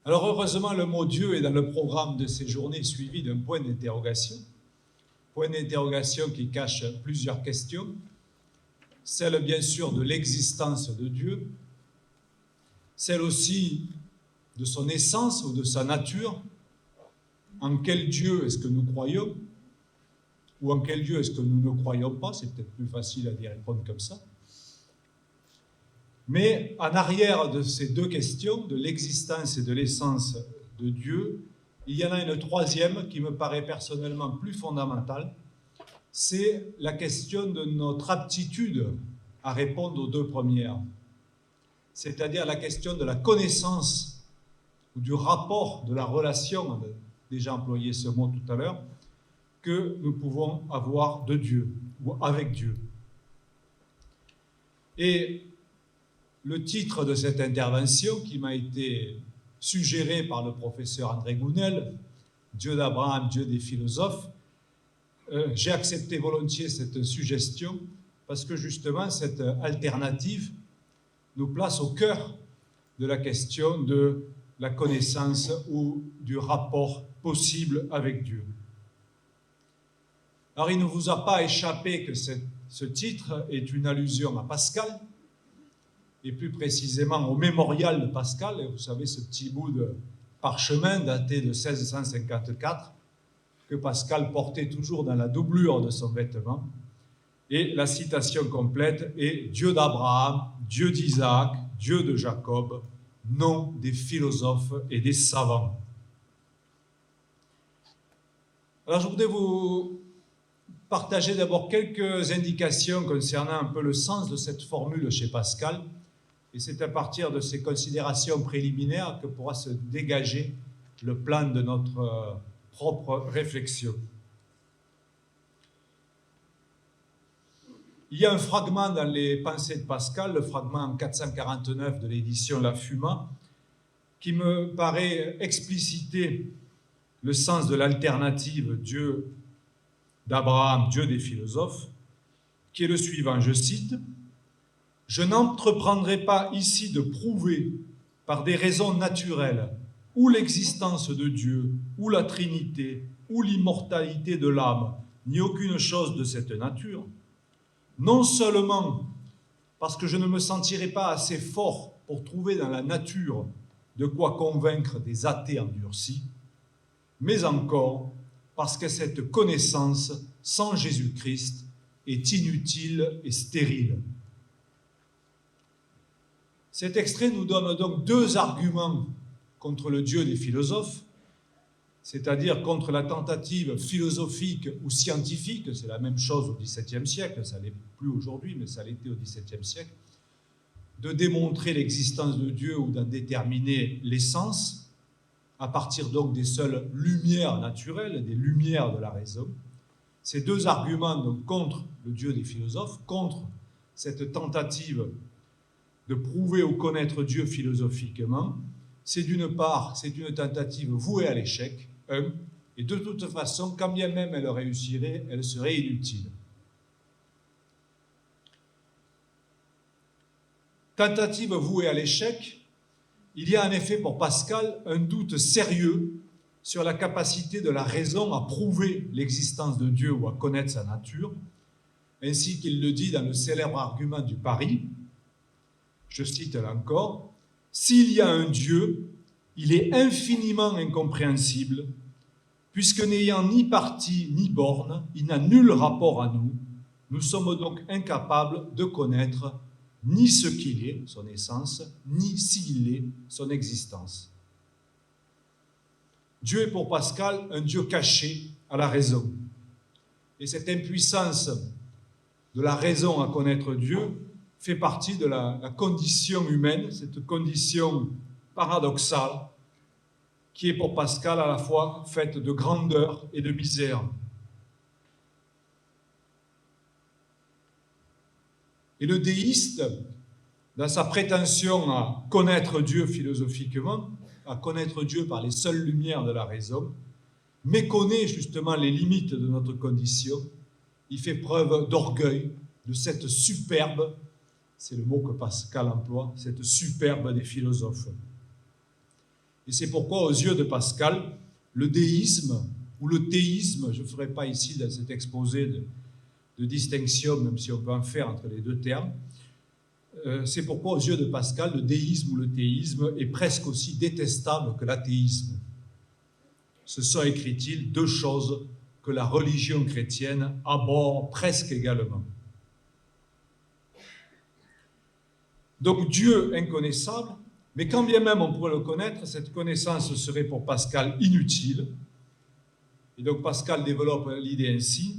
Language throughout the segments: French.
Alors heureusement, le mot Dieu est dans le programme de ces journées suivi d'un point d'interrogation. Point d'interrogation qui cache plusieurs questions. Celle bien sûr de l'existence de Dieu, celle aussi de son essence ou de sa nature. En quel Dieu est-ce que nous croyons? Ou en quel Dieu est-ce que nous ne croyons pas? C'est peut-être plus facile à y répondre comme ça. Mais en arrière de ces deux questions, de l'existence et de l'essence de Dieu, il y en a une troisième qui me paraît personnellement plus fondamentale. C'est la question de notre aptitude à répondre aux deux premières. C'est-à-dire la question de la connaissance ou du rapport, de la relation, on a déjà employé ce mot tout à l'heure, que nous pouvons avoir de Dieu ou avec Dieu. Et le titre de cette intervention qui m'a été suggéré par le professeur André Gounel, Dieu d'Abraham, Dieu des philosophes, j'ai accepté volontiers cette suggestion parce que justement cette alternative nous place au cœur de la question de la connaissance ou du rapport possible avec Dieu. Alors il ne vous a pas échappé que ce titre est une allusion à Pascal, et plus précisément au mémorial de Pascal, et vous savez ce petit bout de parchemin daté de 1654 que Pascal portait toujours dans la doublure de son vêtement. Et la citation complète est « Dieu d'Abraham, Dieu d'Isaac, Dieu de Jacob, nom des philosophes et des savants ». Alors je voudrais vous partager d'abord quelques indications concernant un peu le sens de cette formule chez Pascal. Et c'est à partir de ces considérations préliminaires que pourra se dégager le plan de notre propre réflexion. Il y a un fragment dans les pensées de Pascal, le fragment en 449 de l'édition La Fuma, qui me paraît expliciter le sens de l'alternative Dieu d'Abraham, Dieu des philosophes, qui est le suivant, je cite: « Je n'entreprendrai pas ici de prouver par des raisons naturelles ou l'existence de Dieu, ou la Trinité, ou l'immortalité de l'âme, ni aucune chose de cette nature, non seulement parce que je ne me sentirai pas assez fort pour trouver dans la nature de quoi convaincre des athées endurcis, mais encore parce que cette connaissance sans Jésus-Christ est inutile et stérile. » Cet extrait nous donne donc deux arguments contre le Dieu des philosophes, c'est-à-dire contre la tentative philosophique ou scientifique, c'est la même chose au XVIIe siècle, ça ne l'est plus aujourd'hui, mais ça l'était au XVIIe siècle, de démontrer l'existence de Dieu ou d'en déterminer l'essence, à partir donc des seules lumières naturelles, des lumières de la raison. Ces deux arguments donc, contre le Dieu des philosophes, contre cette tentative de prouver ou connaître Dieu philosophiquement, c'est d'une part, c'est une tentative vouée à l'échec, et de toute façon, quand bien même elle réussirait, elle serait inutile. Tentative vouée à l'échec, il y a en effet pour Pascal un doute sérieux sur la capacité de la raison à prouver l'existence de Dieu ou à connaître sa nature, ainsi qu'il le dit dans le célèbre argument du pari. Je cite là encore, « S'il y a un Dieu, il est infiniment incompréhensible, puisque n'ayant ni partie ni borne, il n'a nul rapport à nous. Nous sommes donc incapables de connaître ni ce qu'il est, son essence, ni s'il est, son existence. » Dieu est pour Pascal un Dieu caché à la raison. Et cette impuissance de la raison à connaître Dieu fait partie de la condition humaine, cette condition paradoxale qui est pour Pascal à la fois faite de grandeur et de misère. Et le déiste, dans sa prétention à connaître Dieu philosophiquement, à connaître Dieu par les seules lumières de la raison, méconnaît justement les limites de notre condition. Il fait preuve d'orgueil, de cette superbe, c'est le mot que Pascal emploie, cette superbe des philosophes. Et c'est pourquoi, aux yeux de Pascal, le déisme ou le théisme, je ne ferai pas ici dans cet exposé de distinction, même si on peut en faire entre les deux termes, c'est pourquoi, aux yeux de Pascal, le déisme ou le théisme est presque aussi détestable que l'athéisme. Ce sont, écrit-il, deux choses que la religion chrétienne abhorre presque également. Donc Dieu inconnaissable, mais quand bien même on pourrait le connaître, cette connaissance serait pour Pascal inutile. Et donc Pascal développe l'idée ainsi: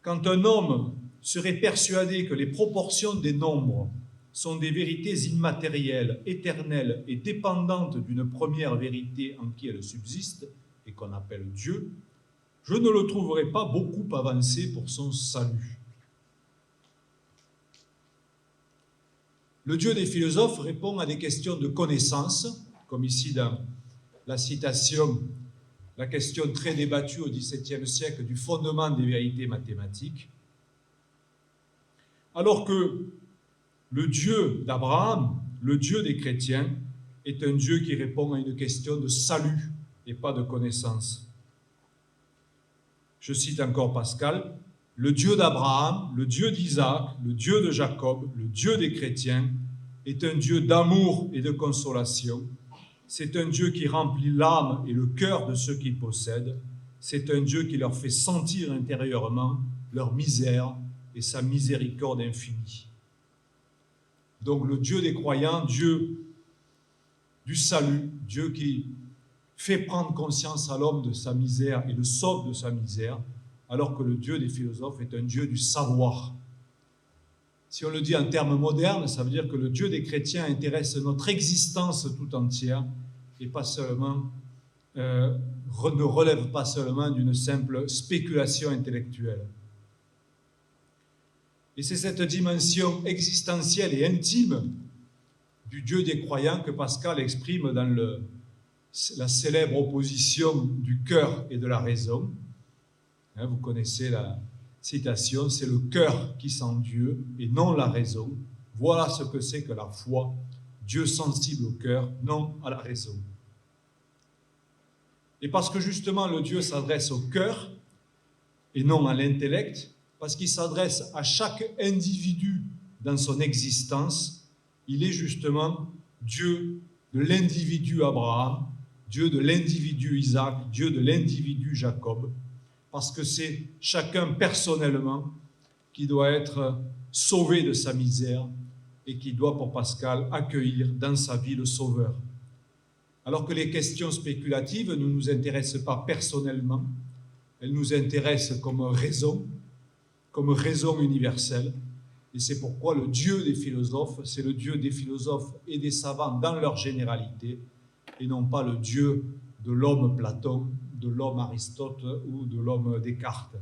quand un homme serait persuadé que les proportions des nombres sont des vérités immatérielles, éternelles et dépendantes d'une première vérité en qui elles subsistent, et qu'on appelle Dieu, je ne le trouverai pas beaucoup avancé pour son salut. Le Dieu des philosophes répond à des questions de connaissance, comme ici dans la citation, la question très débattue au XVIIe siècle du fondement des vérités mathématiques, alors que le Dieu d'Abraham, le Dieu des chrétiens, est un Dieu qui répond à une question de salut et pas de connaissance. Je cite encore Pascal: le Dieu d'Abraham, le Dieu d'Isaac, le Dieu de Jacob, le Dieu des chrétiens, est un Dieu d'amour et de consolation. C'est un Dieu qui remplit l'âme et le cœur de ceux qu'il possède. C'est un Dieu qui leur fait sentir intérieurement leur misère et sa miséricorde infinie. Donc le Dieu des croyants, Dieu du salut, Dieu qui fait prendre conscience à l'homme de sa misère et le sauve de sa misère, alors que le Dieu des philosophes est un Dieu du savoir. Si on le dit en termes modernes, ça veut dire que le Dieu des chrétiens intéresse notre existence tout entière et pas seulement, ne relève pas seulement d'une simple spéculation intellectuelle. Et c'est cette dimension existentielle et intime du Dieu des croyants que Pascal exprime dans la célèbre opposition du cœur et de la raison. Vous connaissez la citation: c'est le cœur qui sent Dieu et non la raison. Voilà ce que c'est que la foi, Dieu sensible au cœur, non à la raison. Et parce que justement le Dieu s'adresse au cœur et non à l'intellect, parce qu'il s'adresse à chaque individu dans son existence, il est justement Dieu de l'individu Abraham, Dieu de l'individu Isaac, Dieu de l'individu Jacob, parce que c'est chacun personnellement qui doit être sauvé de sa misère et qui doit, pour Pascal, accueillir dans sa vie le Sauveur. Alors que les questions spéculatives ne nous intéressent pas personnellement, elles nous intéressent comme raison universelle. Et c'est pourquoi le Dieu des philosophes, c'est le Dieu des philosophes et des savants dans leur généralité, et non pas le Dieu de l'homme Platon, de l'homme Aristote ou de l'homme Descartes.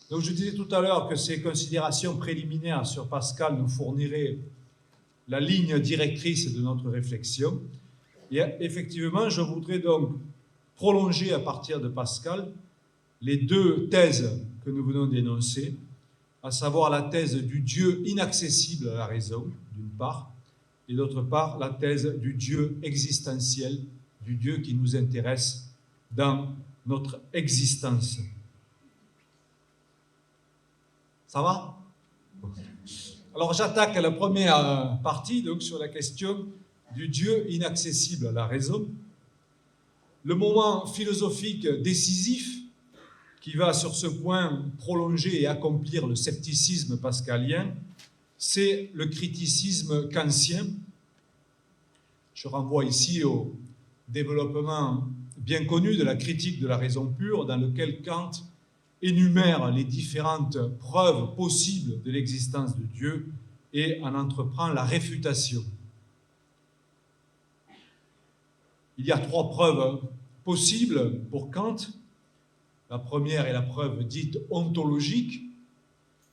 Donc je disais tout à l'heure que ces considérations préliminaires sur Pascal nous fourniraient la ligne directrice de notre réflexion. Et effectivement, je voudrais donc prolonger à partir de Pascal les deux thèses que nous venons d'énoncer, à savoir la thèse du Dieu inaccessible à la raison, d'une part, et d'autre part, la thèse du Dieu existentiel, du Dieu qui nous intéresse dans notre existence. Ça va? Alors j'attaque la première partie, donc sur la question du Dieu inaccessible à la raison. Le moment philosophique décisif qui va sur ce point prolonger et accomplir le scepticisme pascalien, c'est le criticisme kantien. Je renvoie ici au développement bien connu de la critique de la raison pure, dans lequel Kant énumère les différentes preuves possibles de l'existence de Dieu et en entreprend la réfutation. Il y a trois preuves possibles pour Kant. La première est la preuve dite ontologique,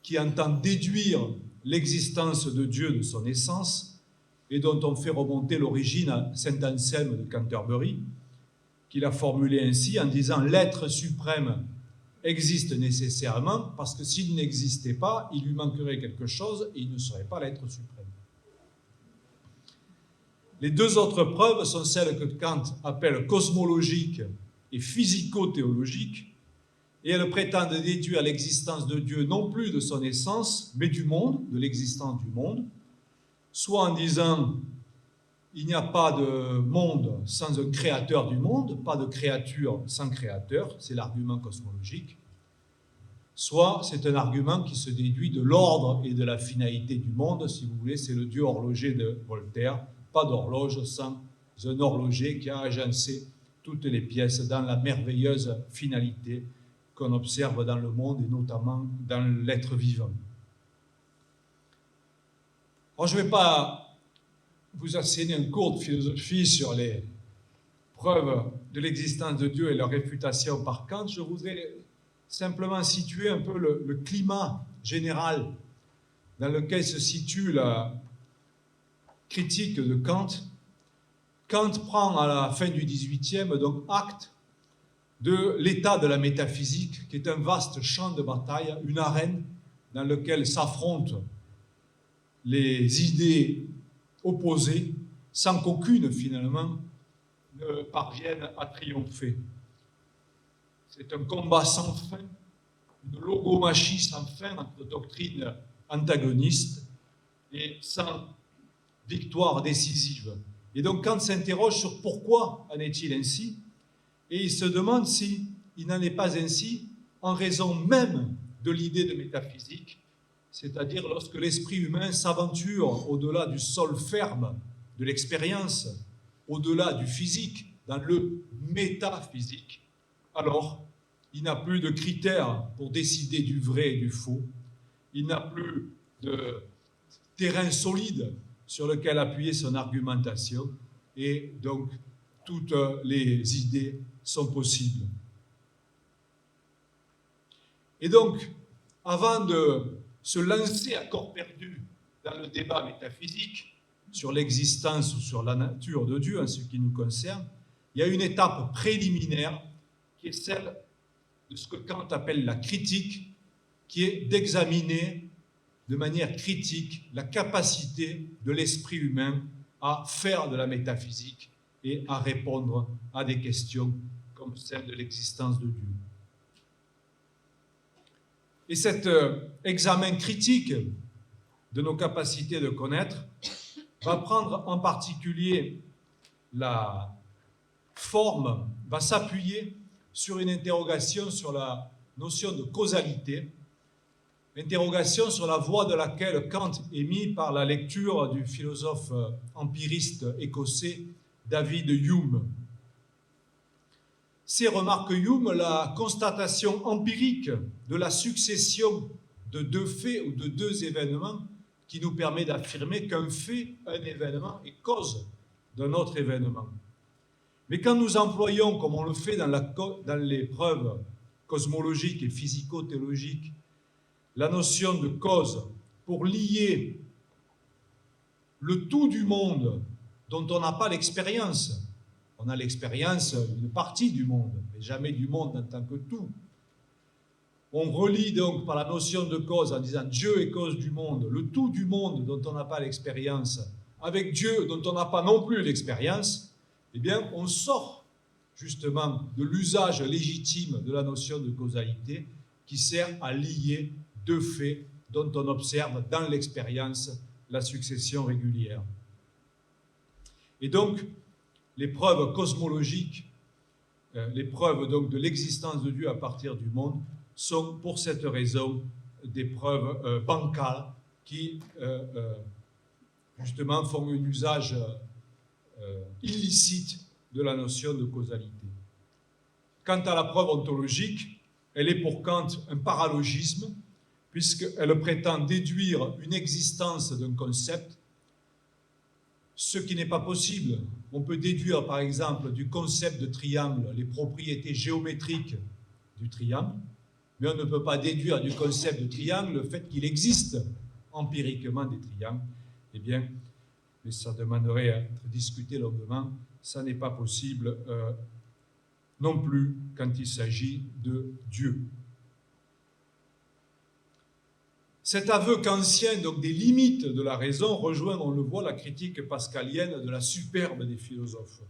qui entend déduire l'existence de Dieu de son essence et dont on fait remonter l'origine à saint Anselme de Canterbury, qui l'a formulée ainsi en disant « l'être suprême existe nécessairement parce que s'il n'existait pas, il lui manquerait quelque chose et il ne serait pas l'être suprême. » Les deux autres preuves sont celles que Kant appelle cosmologiques et physico-théologiques, et elles prétendent déduire l'existence de Dieu non plus de son essence, mais du monde, de l'existence du monde, soit en disant il n'y a pas de monde sans un créateur du monde, pas de créature sans créateur, c'est l'argument cosmologique, soit c'est un argument qui se déduit de l'ordre et de la finalité du monde, si vous voulez, c'est le Dieu horloger de Voltaire, pas d'horloge sans un horloger qui a agencé toutes les pièces dans la merveilleuse finalité qu'on observe dans le monde et notamment dans l'être vivant. Alors, je ne vais pas vous asséner un cours de philosophie sur les preuves de l'existence de Dieu et leur réfutation par Kant. Je voudrais simplement situer un peu le climat général dans lequel se situe la critique de Kant. Kant prend à la fin du XVIIIe donc acte de l'état de la métaphysique, qui est un vaste champ de bataille, une arène dans laquelle s'affrontent les idées opposées, sans qu'aucune, finalement, ne parvienne à triompher. C'est un combat sans fin, une logomachie sans fin entre doctrines antagonistes et sans victoire décisive. Et donc Kant s'interroge sur pourquoi en est-il ainsi, et il se demande si il n'en est pas ainsi en raison même de l'idée de métaphysique, c'est-à-dire lorsque l'esprit humain s'aventure au-delà du sol ferme de l'expérience, au-delà du physique, dans le métaphysique, alors il n'a plus de critères pour décider du vrai et du faux, il n'a plus de terrain solide sur lequel appuyer son argumentation, et donc toutes les idées sont possibles. Et donc, avant de se lancer à corps perdu dans le débat métaphysique sur l'existence ou sur la nature de Dieu en ce qui nous concerne, il y a une étape préliminaire qui est celle de ce que Kant appelle la critique, qui est d'examiner de manière critique la capacité de l'esprit humain à faire de la métaphysique et à répondre à des questions comme celle de l'existence de Dieu. Et cet examen critique de nos capacités de connaître va prendre en particulier la forme, va s'appuyer sur une interrogation sur la notion de causalité, interrogation sur la voie de laquelle Kant est mis par la lecture du philosophe empiriste écossais David Hume. C'est, remarque Hume, la constatation empirique de la succession de deux faits ou de deux événements qui nous permet d'affirmer qu'un fait, un événement, est cause d'un autre événement. Mais quand nous employons, comme on le fait dans les preuves cosmologiques et physico-théologiques, la notion de cause pour lier le tout du monde dont on n'a pas l'expérience. On a l'expérience d'une partie du monde, mais jamais du monde en tant que tout. On relie donc par la notion de cause en disant Dieu est cause du monde, le tout du monde dont on n'a pas l'expérience, avec Dieu dont on n'a pas non plus l'expérience, eh bien on sort justement de l'usage légitime de la notion de causalité qui sert à lier deux faits dont on observe dans l'expérience la succession régulière. Et donc, les preuves cosmologiques, les preuves donc de l'existence de Dieu à partir du monde, sont pour cette raison des preuves bancales qui justement font un usage illicite de la notion de causalité. Quant à la preuve ontologique, elle est pour Kant un paralogisme, puisqu'elle prétend déduire une existence d'un concept, ce qui n'est pas possible. On peut déduire par exemple du concept de triangle les propriétés géométriques du triangle, mais on ne peut pas déduire du concept de triangle le fait qu'il existe empiriquement des triangles. Eh bien, mais ça demanderait à être discuté longuement, ça n'est pas possible non plus quand il s'agit de Dieu. Cet aveu kantien donc des limites de la raison rejoint, on le voit, la critique pascalienne de la superbe des philosophes.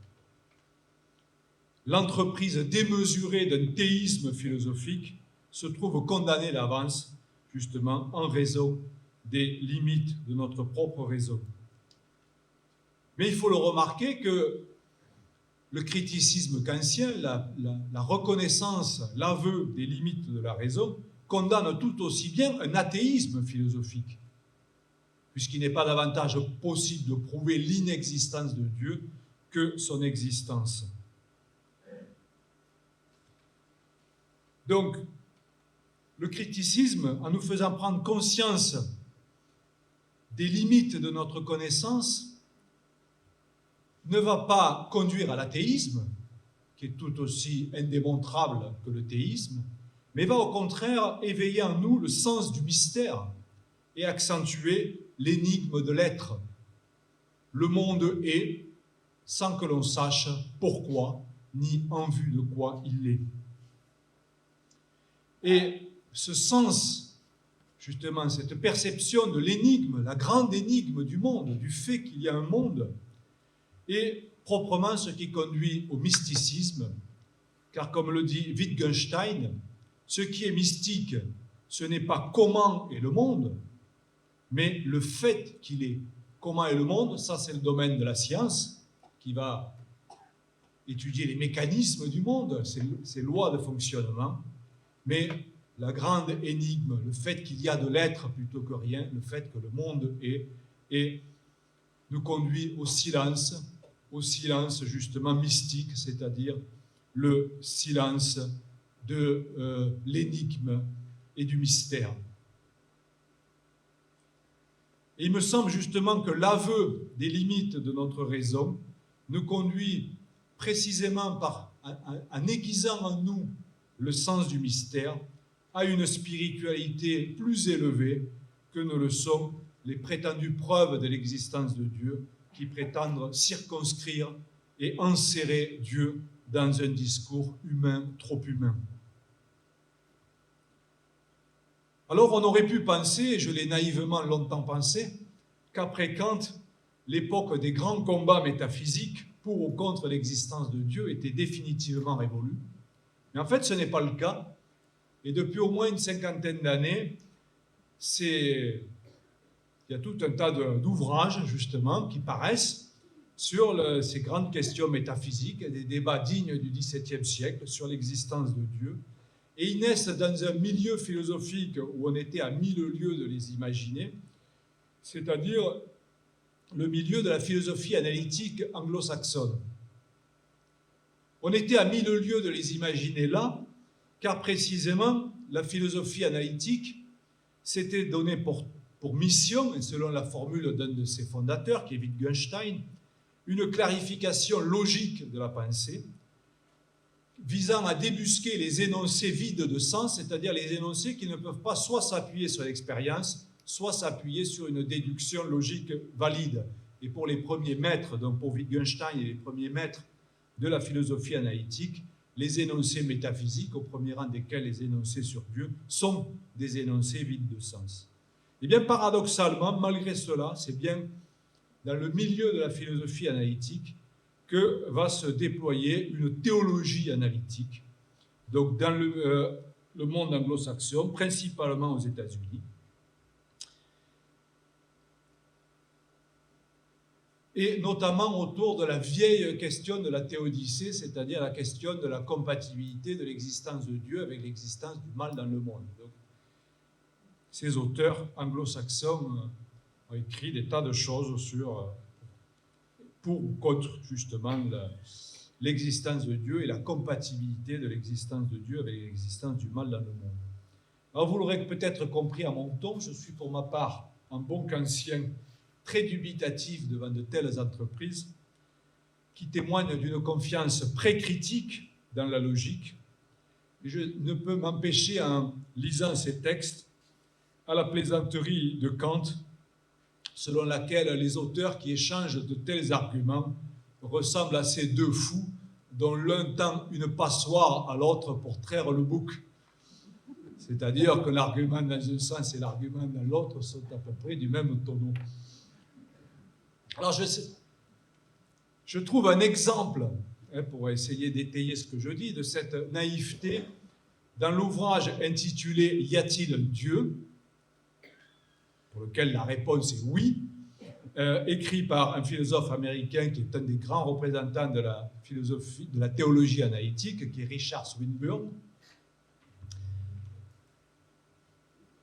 L'entreprise démesurée d'un théisme philosophique se trouve condamnée d'avance, justement, en raison des limites de notre propre raison. Mais il faut le remarquer que le criticisme kantien, la reconnaissance, l'aveu des limites de la raison, condamne tout aussi bien un athéisme philosophique, puisqu'il n'est pas davantage possible de prouver l'inexistence de Dieu que son existence. Donc, le criticisme, en nous faisant prendre conscience des limites de notre connaissance, ne va pas conduire à l'athéisme, qui est tout aussi indémontrable que le théisme, mais va au contraire éveiller en nous le sens du mystère et accentuer l'énigme de l'être. Le monde est, sans que l'on sache pourquoi, ni en vue de quoi il est. Et ce sens, justement, cette perception de l'énigme, la grande énigme du monde, du fait qu'il y a un monde, est proprement ce qui conduit au mysticisme, car comme le dit Wittgenstein, ce qui est mystique, ce n'est pas comment est le monde, mais le fait qu'il est. Comment est le monde, ça c'est le domaine de la science, qui va étudier les mécanismes du monde, ses lois de fonctionnement, mais la grande énigme, le fait qu'il y a de l'être plutôt que rien, le fait que le monde est, et nous conduit au silence justement mystique, c'est-à-dire le silence de l'énigme et du mystère. Et il me semble justement que l'aveu des limites de notre raison nous conduit précisément en aiguisant en nous le sens du mystère, à une spiritualité plus élevée que ne le sont les prétendues preuves de l'existence de Dieu qui prétendent circonscrire et enserrer Dieu dans un discours humain, trop humain. Alors on aurait pu penser, et je l'ai naïvement longtemps pensé, qu'après Kant, l'époque des grands combats métaphysiques pour ou contre l'existence de Dieu était définitivement révolue. Mais en fait, ce n'est pas le cas. Et depuis au moins une cinquantaine d'années, il y a tout un tas d'ouvrages, justement, qui paraissent sur ces grandes questions métaphysiques, des débats dignes du XVIIe siècle sur l'existence de Dieu. Et ils naissent dans un milieu philosophique où on était à 1000 lieues de les imaginer, c'est-à-dire le milieu de la philosophie analytique anglo-saxonne. On était à 1000 lieues de les imaginer là, car précisément, la philosophie analytique s'était donnée pour mission, et selon la formule d'un de ses fondateurs, qui est Wittgenstein, une clarification logique de la pensée, visant à débusquer les énoncés vides de sens, c'est-à-dire les énoncés qui ne peuvent pas soit s'appuyer sur l'expérience, soit s'appuyer sur une déduction logique valide. Et pour les premiers maîtres, donc pour Wittgenstein et les premiers maîtres de la philosophie analytique, les énoncés métaphysiques, au premier rang desquels les énoncés sur Dieu, sont des énoncés vides de sens. Et bien paradoxalement, malgré cela, c'est bien dans le milieu de la philosophie analytique que va se déployer une théologie analytique, donc dans le monde anglo-saxon, principalement aux États-Unis. Et notamment autour de la vieille question de la théodicée, c'est-à-dire la question de la compatibilité de l'existence de Dieu avec l'existence du mal dans le monde. Donc, ces auteurs anglo-saxons ont écrit des tas de choses pour ou contre justement l'existence de Dieu et la compatibilité de l'existence de Dieu avec l'existence du mal dans le monde. Alors vous l'aurez peut-être compris à mon ton, je suis pour ma part un bon kantien très dubitatif devant de telles entreprises qui témoignent d'une confiance précritique dans la logique. Et je ne peux m'empêcher, en lisant ces textes, à la plaisanterie de Kant, selon laquelle les auteurs qui échangent de tels arguments ressemblent à ces deux fous dont l'un tend une passoire à l'autre pour traire le bouc. C'est-à-dire que l'argument dans un sens et l'argument dans l'autre sont à peu près du même tonneau. Alors je trouve un exemple, pour essayer d'étayer ce que je dis, de cette naïveté dans l'ouvrage intitulé « Y a-t-il un Dieu ?», pour lequel la réponse est oui, écrit par un philosophe américain qui est un des grands représentants de la philosophie, de la théologie analytique, qui est Richard Swinburne.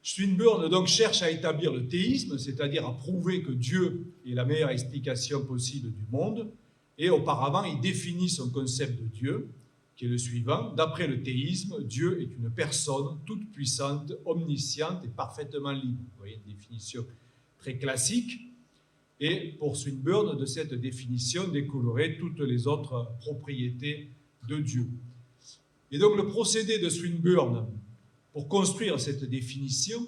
Swinburne donc cherche à établir le théisme, c'est-à-dire à prouver que Dieu est la meilleure explication possible du monde, et auparavant il définit son concept de Dieu, qui est le suivant: d'après le théisme, Dieu est une personne toute puissante, omnisciente et parfaitement libre. Vous voyez, une définition très classique, et pour Swinburne, de cette définition découleraient toutes les autres propriétés de Dieu. Et donc le procédé de Swinburne pour construire cette définition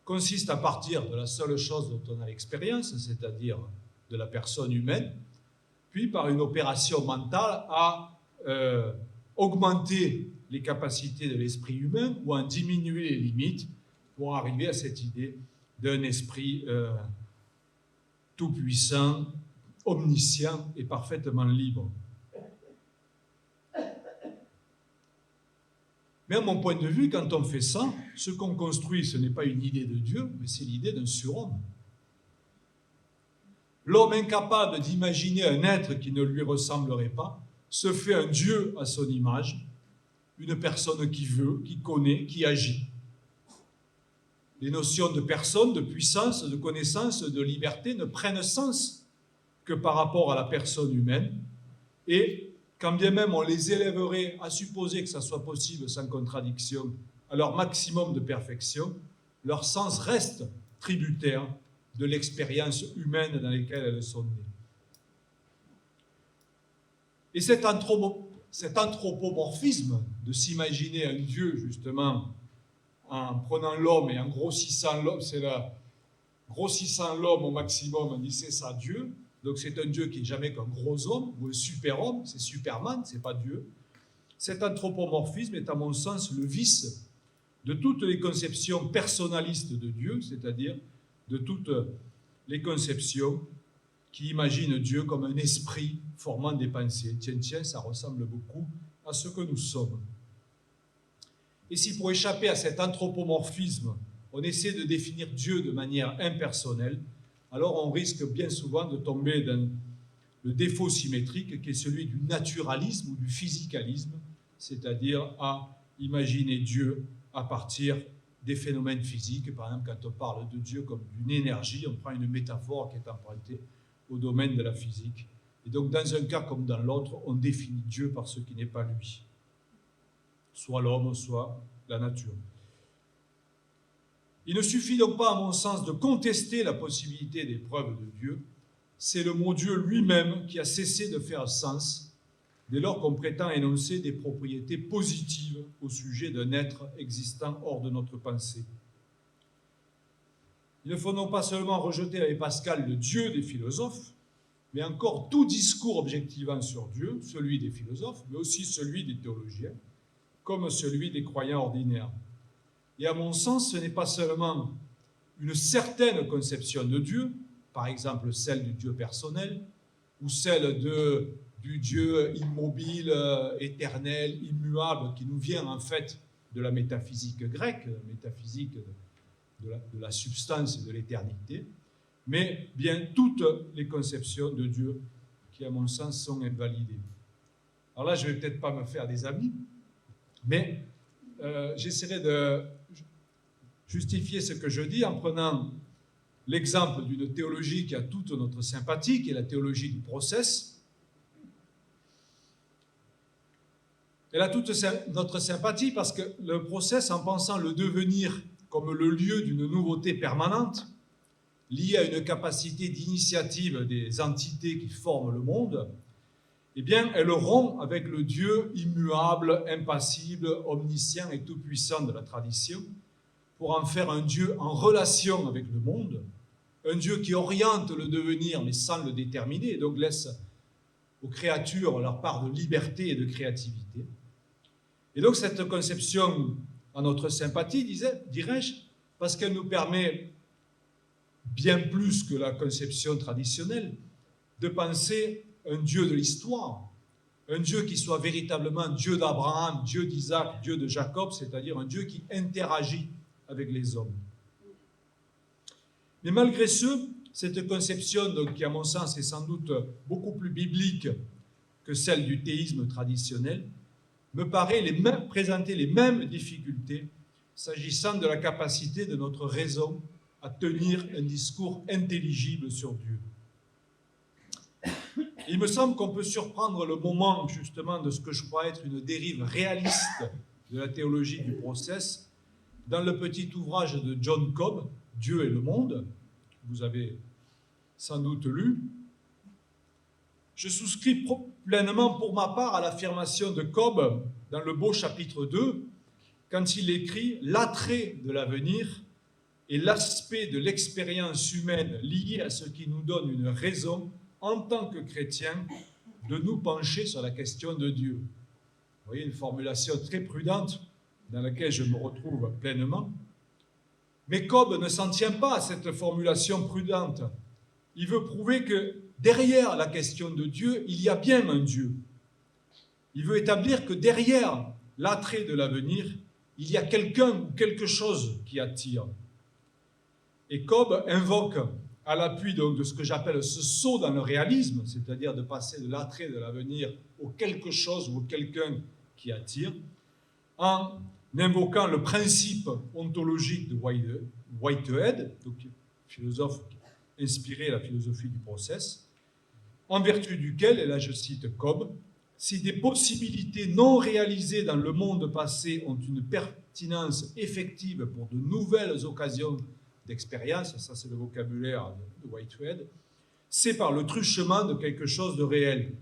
consiste à partir de la seule chose dont on a l'expérience, c'est-à-dire de la personne humaine, puis par une opération mentale à augmenter les capacités de l'esprit humain ou à en diminuer les limites pour arriver à cette idée d'un esprit tout-puissant, omniscient et parfaitement libre. Mais à mon point de vue, quand on fait ça, ce qu'on construit, ce n'est pas une idée de Dieu, mais c'est l'idée d'un surhomme. L'homme incapable d'imaginer un être qui ne lui ressemblerait pas se fait un Dieu à son image, une personne qui veut, qui connaît, qui agit. Les notions de personne, de puissance, de connaissance, de liberté ne prennent sens que par rapport à la personne humaine, et quand bien même on les élèverait à supposer que ça soit possible sans contradiction à leur maximum de perfection, leur sens reste tributaire de l'expérience humaine dans laquelle elles sont nées. Et cet anthropomorphisme de s'imaginer un Dieu, justement, en prenant l'homme et en grossissant l'homme, grossissant l'homme au maximum, on dit c'est ça Dieu. Donc c'est un Dieu qui n'est jamais qu'un gros homme ou un super-homme, c'est Superman, c'est pas Dieu. Cet anthropomorphisme est à mon sens le vice de toutes les conceptions personnalistes de Dieu, c'est-à-dire de toutes les conceptions qui imaginent Dieu comme un esprit formant des pensées. Tiens, ça ressemble beaucoup à ce que nous sommes. Et si pour échapper à cet anthropomorphisme, on essaie de définir Dieu de manière impersonnelle, alors on risque bien souvent de tomber dans le défaut symétrique qui est celui du naturalisme ou du physicalisme, c'est-à-dire à imaginer Dieu à partir des phénomènes physiques. Par exemple, quand on parle de Dieu comme d'une énergie, on prend une métaphore qui est empruntée au domaine de la physique. Et donc, dans un cas comme dans l'autre, on définit Dieu par ce qui n'est pas lui, soit l'homme, soit la nature. Il ne suffit donc pas, à mon sens, de contester la possibilité des preuves de Dieu. C'est le mot Dieu lui-même qui a cessé de faire sens dès lors qu'on prétend énoncer des propriétés positives au sujet d'un être existant hors de notre pensée. Il ne faut non pas seulement rejeter avec Pascal le Dieu des philosophes, mais encore tout discours objectivant sur Dieu, celui des philosophes, mais aussi celui des théologiens, comme celui des croyants ordinaires. Et à mon sens, ce n'est pas seulement une certaine conception de Dieu, par exemple celle du Dieu personnel, ou celle du Dieu immobile, éternel, immuable, qui nous vient en fait de la métaphysique grecque, la métaphysique de la substance et de l'éternité, mais bien toutes les conceptions de Dieu qui, à mon sens, sont invalidées. Alors là, je ne vais peut-être pas me faire des amis, mais j'essaierai de justifier ce que je dis en prenant l'exemple d'une théologie qui a toute notre sympathie, qui est la théologie du process. Elle a toute notre sympathie parce que le process, en pensant le devenir comme le lieu d'une nouveauté permanente, liée à une capacité d'initiative des entités qui forment le monde, eh bien, elle rompt avec le Dieu immuable, impassible, omniscient et tout-puissant de la tradition, pour en faire un Dieu en relation avec le monde, un Dieu qui oriente le devenir mais sans le déterminer, et donc laisse aux créatures leur part de liberté et de créativité. Et donc cette conception à notre sympathie, dirais-je, parce qu'elle nous permet, bien plus que la conception traditionnelle, de penser un Dieu de l'histoire, un Dieu qui soit véritablement Dieu d'Abraham, Dieu d'Isaac, Dieu de Jacob, c'est-à-dire un Dieu qui interagit avec les hommes. Mais malgré ce, cette conception, donc, qui à mon sens est sans doute beaucoup plus biblique que celle du théisme traditionnel, me paraît présenter les mêmes difficultés s'agissant de la capacité de notre raison à tenir un discours intelligible sur Dieu. Il me semble qu'on peut surprendre le moment justement de ce que je crois être une dérive réaliste de la théologie du process dans le petit ouvrage de John Cobb, Dieu et le monde, que vous avez sans doute lu. Je souscris pleinement pour ma part à l'affirmation de Cobb dans le beau chapitre 2, quand il écrit « L'attrait de l'avenir est l'aspect de l'expérience humaine lié à ce qui nous donne une raison, en tant que chrétiens, de nous pencher sur la question de Dieu. » Vous voyez, une formulation très prudente dans laquelle je me retrouve pleinement. Mais Cobb ne s'en tient pas à cette formulation prudente. Il veut prouver que derrière la question de Dieu, il y a bien un Dieu. Il veut établir que derrière l'attrait de l'avenir, il y a quelqu'un ou quelque chose qui attire. Et Cobb invoque, à l'appui donc de ce que j'appelle ce saut dans le réalisme, c'est-à-dire de passer de l'attrait de l'avenir au quelque chose ou au quelqu'un qui attire, en invoquant le principe ontologique de Whitehead, donc philosophe qui a inspiré la philosophie du process, en vertu duquel, et là je cite Cobb, « Si des possibilités non réalisées dans le monde passé ont une pertinence effective pour de nouvelles occasions d'expérience, ça c'est le vocabulaire de Whitehead, c'est par le truchement de quelque chose de réel.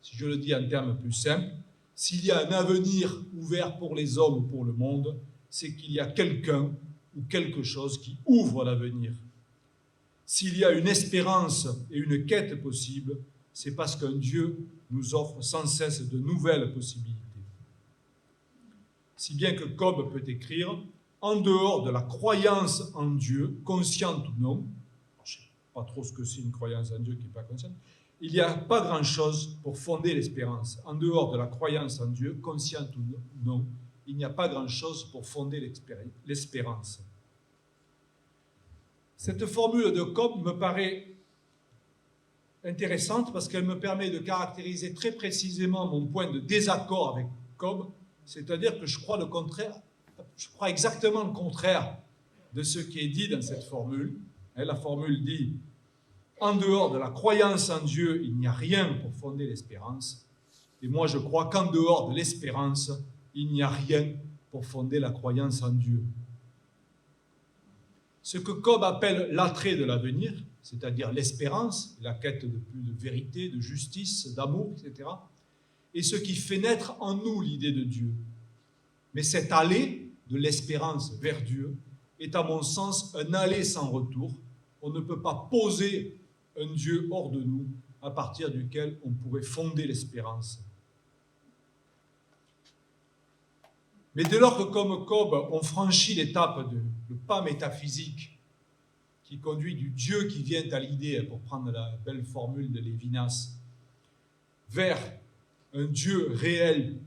Si je le dis en termes plus simples, s'il y a un avenir ouvert pour les hommes ou pour le monde, c'est qu'il y a quelqu'un ou quelque chose qui ouvre l'avenir. S'il y a une espérance et une quête possible, c'est parce qu'un Dieu nous offre sans cesse de nouvelles possibilités. Si bien que Cobb peut écrire « En dehors de la croyance en Dieu, consciente ou non, je ne sais pas trop ce que c'est une croyance en Dieu qui n'est pas consciente, il n'y a pas grand-chose pour fonder l'espérance. En dehors de la croyance en Dieu, consciente ou non, il n'y a pas grand-chose pour fonder l'espérance. » Cette formule de Cobb me paraît intéressante parce qu'elle me permet de caractériser très précisément mon point de désaccord avec Cobb, c'est-à-dire que je crois exactement le contraire de ce qui est dit dans cette formule. La formule dit « En dehors de la croyance en Dieu, il n'y a rien pour fonder l'espérance. » Et moi, je crois qu'en dehors de l'espérance, il n'y a rien pour fonder la croyance en Dieu. Ce que Cobb appelle l'attrait de l'avenir, c'est-à-dire l'espérance, la quête de plus de vérité, de justice, d'amour, etc., est ce qui fait naître en nous l'idée de Dieu. Mais cet aller de l'espérance vers Dieu est à mon sens un aller sans retour. On ne peut pas poser un Dieu hors de nous à partir duquel on pourrait fonder l'espérance. Mais dès lors que, comme Cobb, on franchit l'étape le pas métaphysique qui conduit du Dieu qui vient à l'idée, pour prendre la belle formule de Lévinas, vers un Dieu réel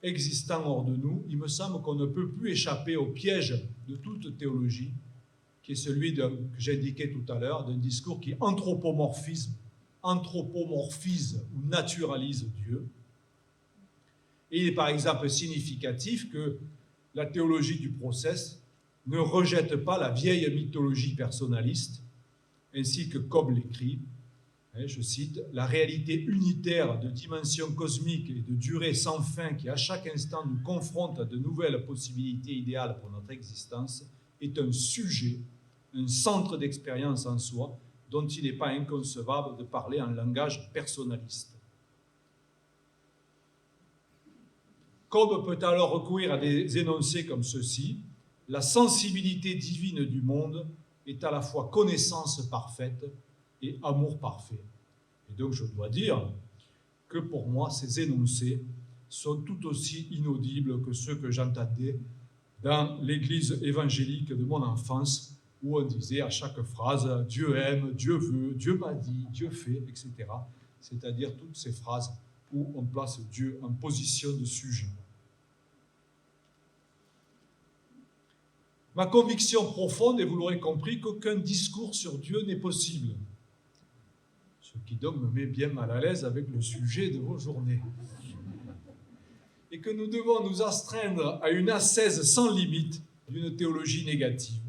existant hors de nous, il me semble qu'on ne peut plus échapper au piège de toute théologie, qui est celui que j'indiquais tout à l'heure, d'un discours qui anthropomorphise ou naturalise Dieu. Et il est par exemple significatif que la théologie du process ne rejette pas la vieille mythologie personnaliste, ainsi que Cobb l'écrit, je cite, « La réalité unitaire de dimension cosmique et de durée sans fin qui à chaque instant nous confronte à de nouvelles possibilités idéales pour notre existence est un sujet, un centre d'expérience en soi dont il n'est pas inconcevable de parler en langage personnaliste. » Cobb peut alors recourir à des énoncés comme ceci. La sensibilité divine du monde est à la fois connaissance parfaite et amour parfait. Et donc je dois dire que pour moi, ces énoncés sont tout aussi inaudibles que ceux que j'entendais dans l'église évangélique de mon enfance, où on disait à chaque phrase « Dieu aime, Dieu veut, Dieu m'a dit, Dieu fait », etc. C'est-à-dire toutes ces phrases où on place Dieu en position de sujet. Ma conviction profonde, et vous l'aurez compris, qu'aucun discours sur Dieu n'est possible. Ce qui donc me met bien mal à l'aise avec le sujet de vos journées. Et que nous devons nous astreindre à une ascèse sans limite d'une théologie négative.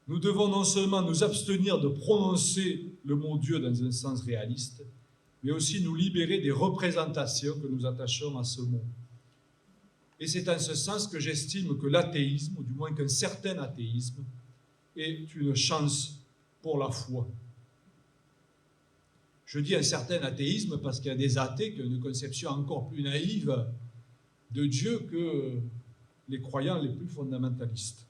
Nous devons non seulement nous abstenir de prononcer le mot Dieu dans un sens réaliste, mais aussi nous libérer des représentations que nous attachons à ce mot. Et c'est en ce sens que j'estime que l'athéisme, ou du moins qu'un certain athéisme, est une chance pour la foi. Je dis un certain athéisme parce qu'il y a des athées qui ont une conception encore plus naïve de Dieu que les croyants les plus fondamentalistes.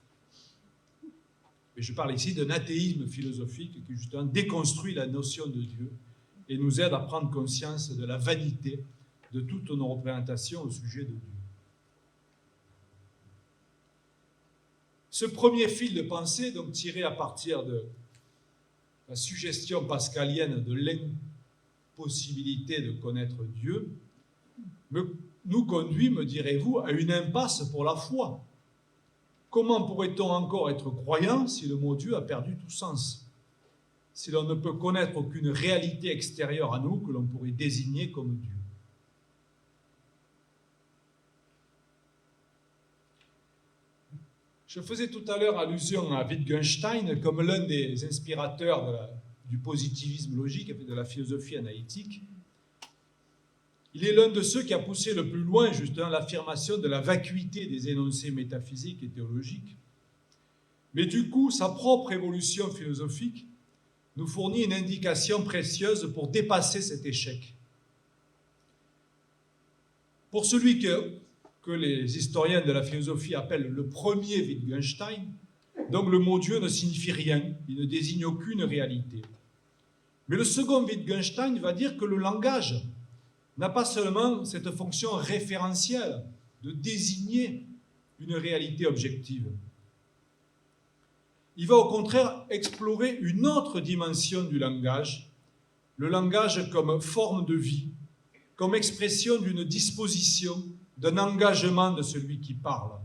Mais je parle ici d'un athéisme philosophique qui justement déconstruit la notion de Dieu et nous aide à prendre conscience de la vanité de toutes nos représentations au sujet de Dieu. Ce premier fil de pensée, donc tiré à partir de la suggestion pascalienne de l'impossibilité de connaître Dieu, nous conduit, me direz-vous, à une impasse pour la foi. Comment pourrait-on encore être croyant si le mot Dieu a perdu tout sens? Si l'on ne peut connaître aucune réalité extérieure à nous que l'on pourrait désigner comme Dieu? Je faisais tout à l'heure allusion à Wittgenstein comme l'un des inspirateurs du positivisme logique et de la philosophie analytique. Il est l'un de ceux qui a poussé le plus loin justement l'affirmation de la vacuité des énoncés métaphysiques et théologiques. Mais du coup, sa propre évolution philosophique nous fournit une indication précieuse pour dépasser cet échec. Pour celui que les historiens de la philosophie appellent le premier Wittgenstein, donc le mot Dieu ne signifie rien, il ne désigne aucune réalité. Mais le second Wittgenstein va dire que le langage n'a pas seulement cette fonction référentielle de désigner une réalité objective. Il va au contraire explorer une autre dimension du langage, le langage comme forme de vie, comme expression d'une disposition, d'un engagement de celui qui parle.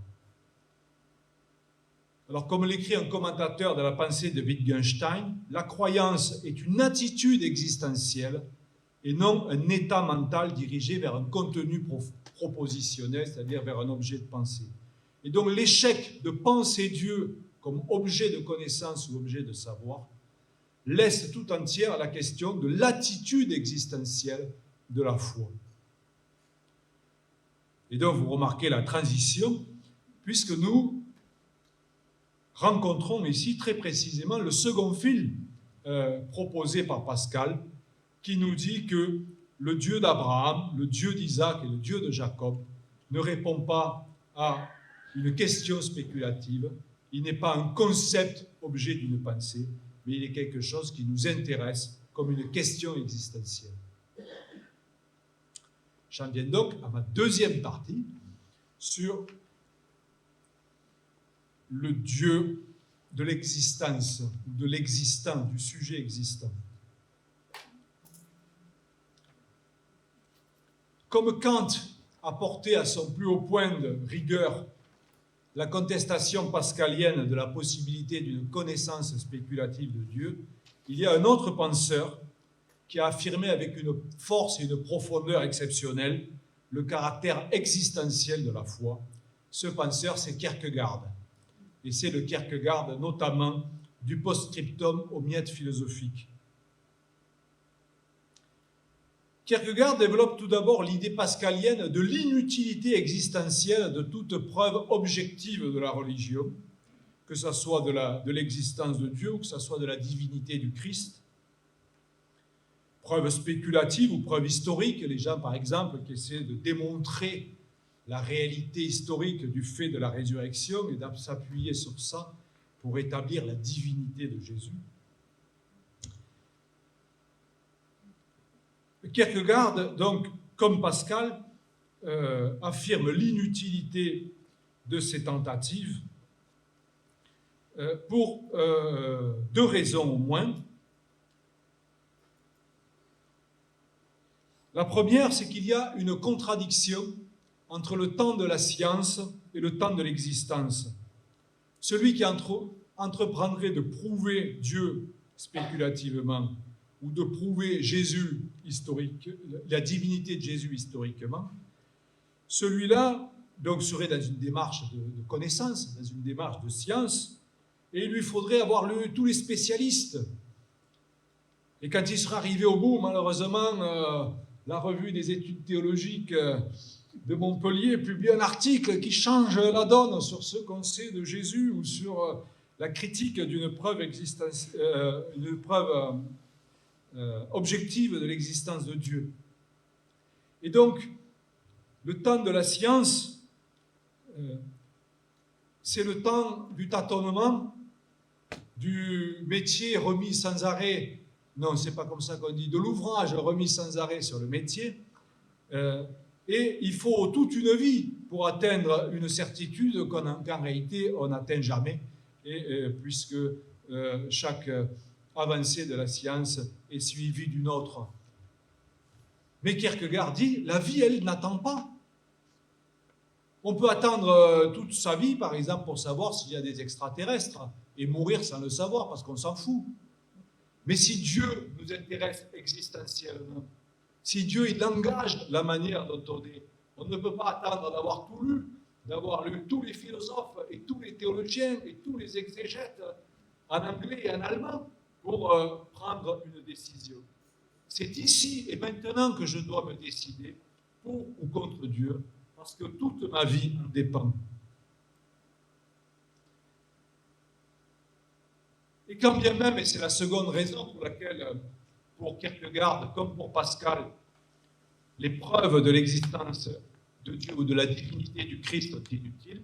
Alors, comme l'écrit un commentateur de la pensée de Wittgenstein, la croyance est une attitude existentielle et non un état mental dirigé vers un contenu propositionnel, c'est-à-dire vers un objet de pensée. Et donc l'échec de penser Dieu comme objet de connaissance ou objet de savoir laisse tout entière la question de l'attitude existentielle de la foi. Et donc vous remarquez la transition, puisque nous rencontrons ici très précisément le second fil proposé par Pascal, qui nous dit que le Dieu d'Abraham, le Dieu d'Isaac et le Dieu de Jacob ne répond pas à une question spéculative, il n'est pas un concept objet d'une pensée, mais il est quelque chose qui nous intéresse comme une question existentielle. J'en viens donc à ma deuxième partie sur le Dieu de l'existence, de l'existant, du sujet existant. Comme Kant a porté à son plus haut point de rigueur la contestation pascalienne de la possibilité d'une connaissance spéculative de Dieu, il y a un autre penseur qui a affirmé avec une force et une profondeur exceptionnelles le caractère existentiel de la foi. Ce penseur, c'est Kierkegaard. Et c'est le Kierkegaard notamment du post-scriptum aux miettes philosophiques. Kierkegaard développe tout d'abord l'idée pascalienne de l'inutilité existentielle de toute preuve objective de la religion, que ce soit de l'existence de Dieu ou que ce soit de la divinité du Christ. Preuve spéculative ou preuve historique, les gens par exemple qui essaient de démontrer la réalité historique du fait de la résurrection et de s'appuyer sur ça pour établir la divinité de Jésus. Kierkegaard, donc, comme Pascal, affirme l'inutilité de ces tentatives pour deux raisons au moins. La première, c'est qu'il y a une contradiction entre le temps de la science et le temps de l'existence. Celui qui entreprendrait de prouver Dieu spéculativement ou de prouver Jésus historique, la divinité de Jésus historiquement, celui-là donc serait dans une démarche de connaissance, dans une démarche de science, et il lui faudrait avoir lu tous les spécialistes. Et quand il sera arrivé au bout, malheureusement, la revue des études théologiques de Montpellier publie un article qui change la donne sur ce qu'on sait de Jésus ou sur la critique d'une preuve, objective de l'existence de Dieu. Et donc, le temps de la science, c'est le temps du tâtonnement, du métier remis sans arrêt, non, c'est pas comme ça qu'on dit, de l'ouvrage remis sans arrêt sur le métier, et il faut toute une vie pour atteindre une certitude qu'en réalité on n'atteint jamais, et puisque chaque avancée de la science est suivie d'une autre. Mais Kierkegaard dit, la vie, elle, n'attend pas. On peut attendre toute sa vie, par exemple, pour savoir s'il y a des extraterrestres, et mourir sans le savoir, parce qu'on s'en fout. Mais si Dieu nous intéresse existentiellement, si Dieu il engage la manière dont on est, on ne peut pas attendre d'avoir tout lu, d'avoir lu tous les philosophes et tous les théologiens et tous les exégètes en anglais et en allemand pour prendre une décision. C'est ici et maintenant que je dois me décider pour ou contre Dieu, parce que toute ma vie en dépend. Et quand bien même, et c'est la seconde raison pour laquelle, pour Kierkegaard, comme pour Pascal, les preuves de l'existence de Dieu ou de la divinité du Christ sont inutiles,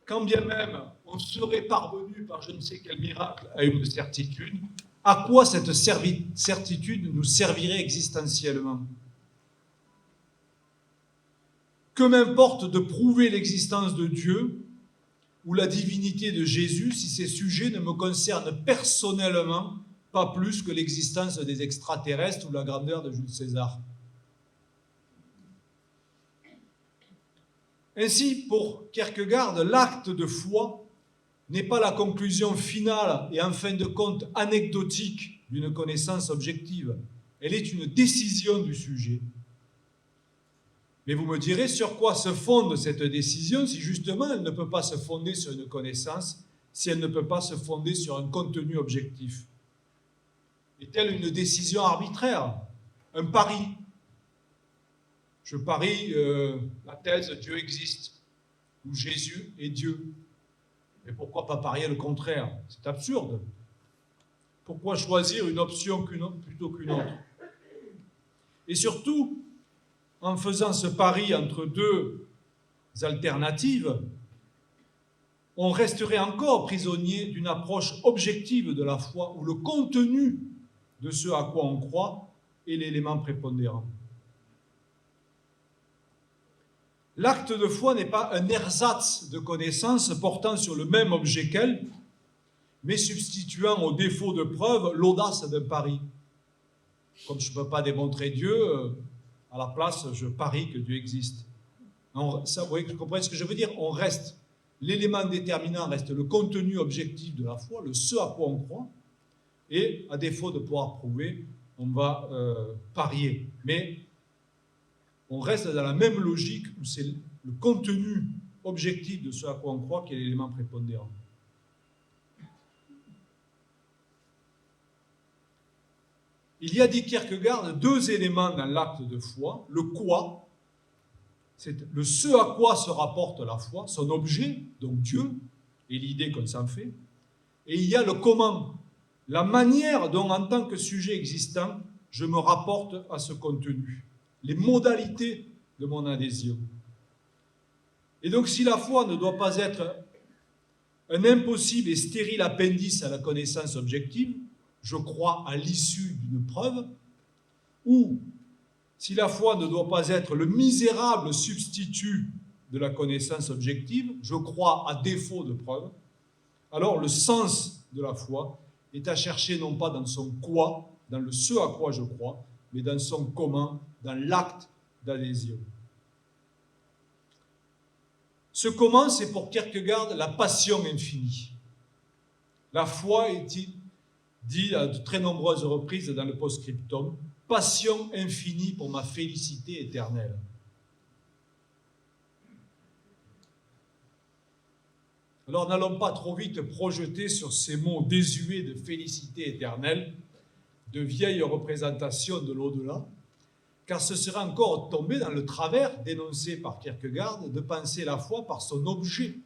quand bien même on serait parvenu par je ne sais quel miracle à une certitude, à quoi cette certitude nous servirait existentiellement? Que m'importe de prouver l'existence de Dieu ou la divinité de Jésus si ces sujets ne me concernent personnellement pas plus que l'existence des extraterrestres ou la grandeur de Jules César. Ainsi, pour Kierkegaard, l'acte de foi n'est pas la conclusion finale et en fin de compte anecdotique d'une connaissance objective. Elle est une décision du sujet. Mais vous me direz sur quoi se fonde cette décision si justement elle ne peut pas se fonder sur une connaissance, si elle ne peut pas se fonder sur un contenu objectif. Est-elle une décision arbitraire? Un pari? Je parie la thèse Dieu existe, ou Jésus est Dieu. Mais pourquoi pas parier le contraire? C'est absurde. Pourquoi choisir une option plutôt qu'une autre? Et surtout, en faisant ce pari entre deux alternatives, on resterait encore prisonnier d'une approche objective de la foi où le contenu de ce à quoi on croit est l'élément prépondérant. L'acte de foi n'est pas un ersatz de connaissance portant sur le même objet qu'elle, mais substituant au défaut de preuve l'audace d'un pari. Comme je ne peux pas démontrer Dieu, à la place, je parie que Dieu existe. Vous comprenez ce que je veux dire? On reste, l'élément déterminant reste le contenu objectif de la foi, le ce à quoi on croit, et à défaut de pouvoir prouver, on va parier. Mais on reste dans la même logique où c'est le contenu objectif de ce à quoi on croit qui est l'élément prépondérant. Il y a, dit Kierkegaard, deux éléments dans l'acte de foi. Le quoi, c'est le ce à quoi se rapporte la foi, son objet, donc Dieu, et l'idée qu'on s'en fait. Et il y a le comment, la manière dont, en tant que sujet existant, je me rapporte à ce contenu, les modalités de mon adhésion. Et donc, si la foi ne doit pas être un impossible et stérile appendice à la connaissance objective, je crois à l'issue d'une preuve, ou si la foi ne doit pas être le misérable substitut de la connaissance objective, je crois à défaut de preuve, alors le sens de la foi est à chercher non pas dans son quoi, dans le ce à quoi je crois, mais dans son comment, dans l'acte d'adhésion. Ce comment, c'est pour Kierkegaard la passion infinie. La foi est dit à de très nombreuses reprises dans le post-scriptum, passion infinie pour ma félicité éternelle. Alors n'allons pas trop vite projeter sur ces mots désuets de félicité éternelle, de vieilles représentations de l'au-delà, car ce serait encore tomber dans le travers dénoncé par Kierkegaard de penser la foi par son objet.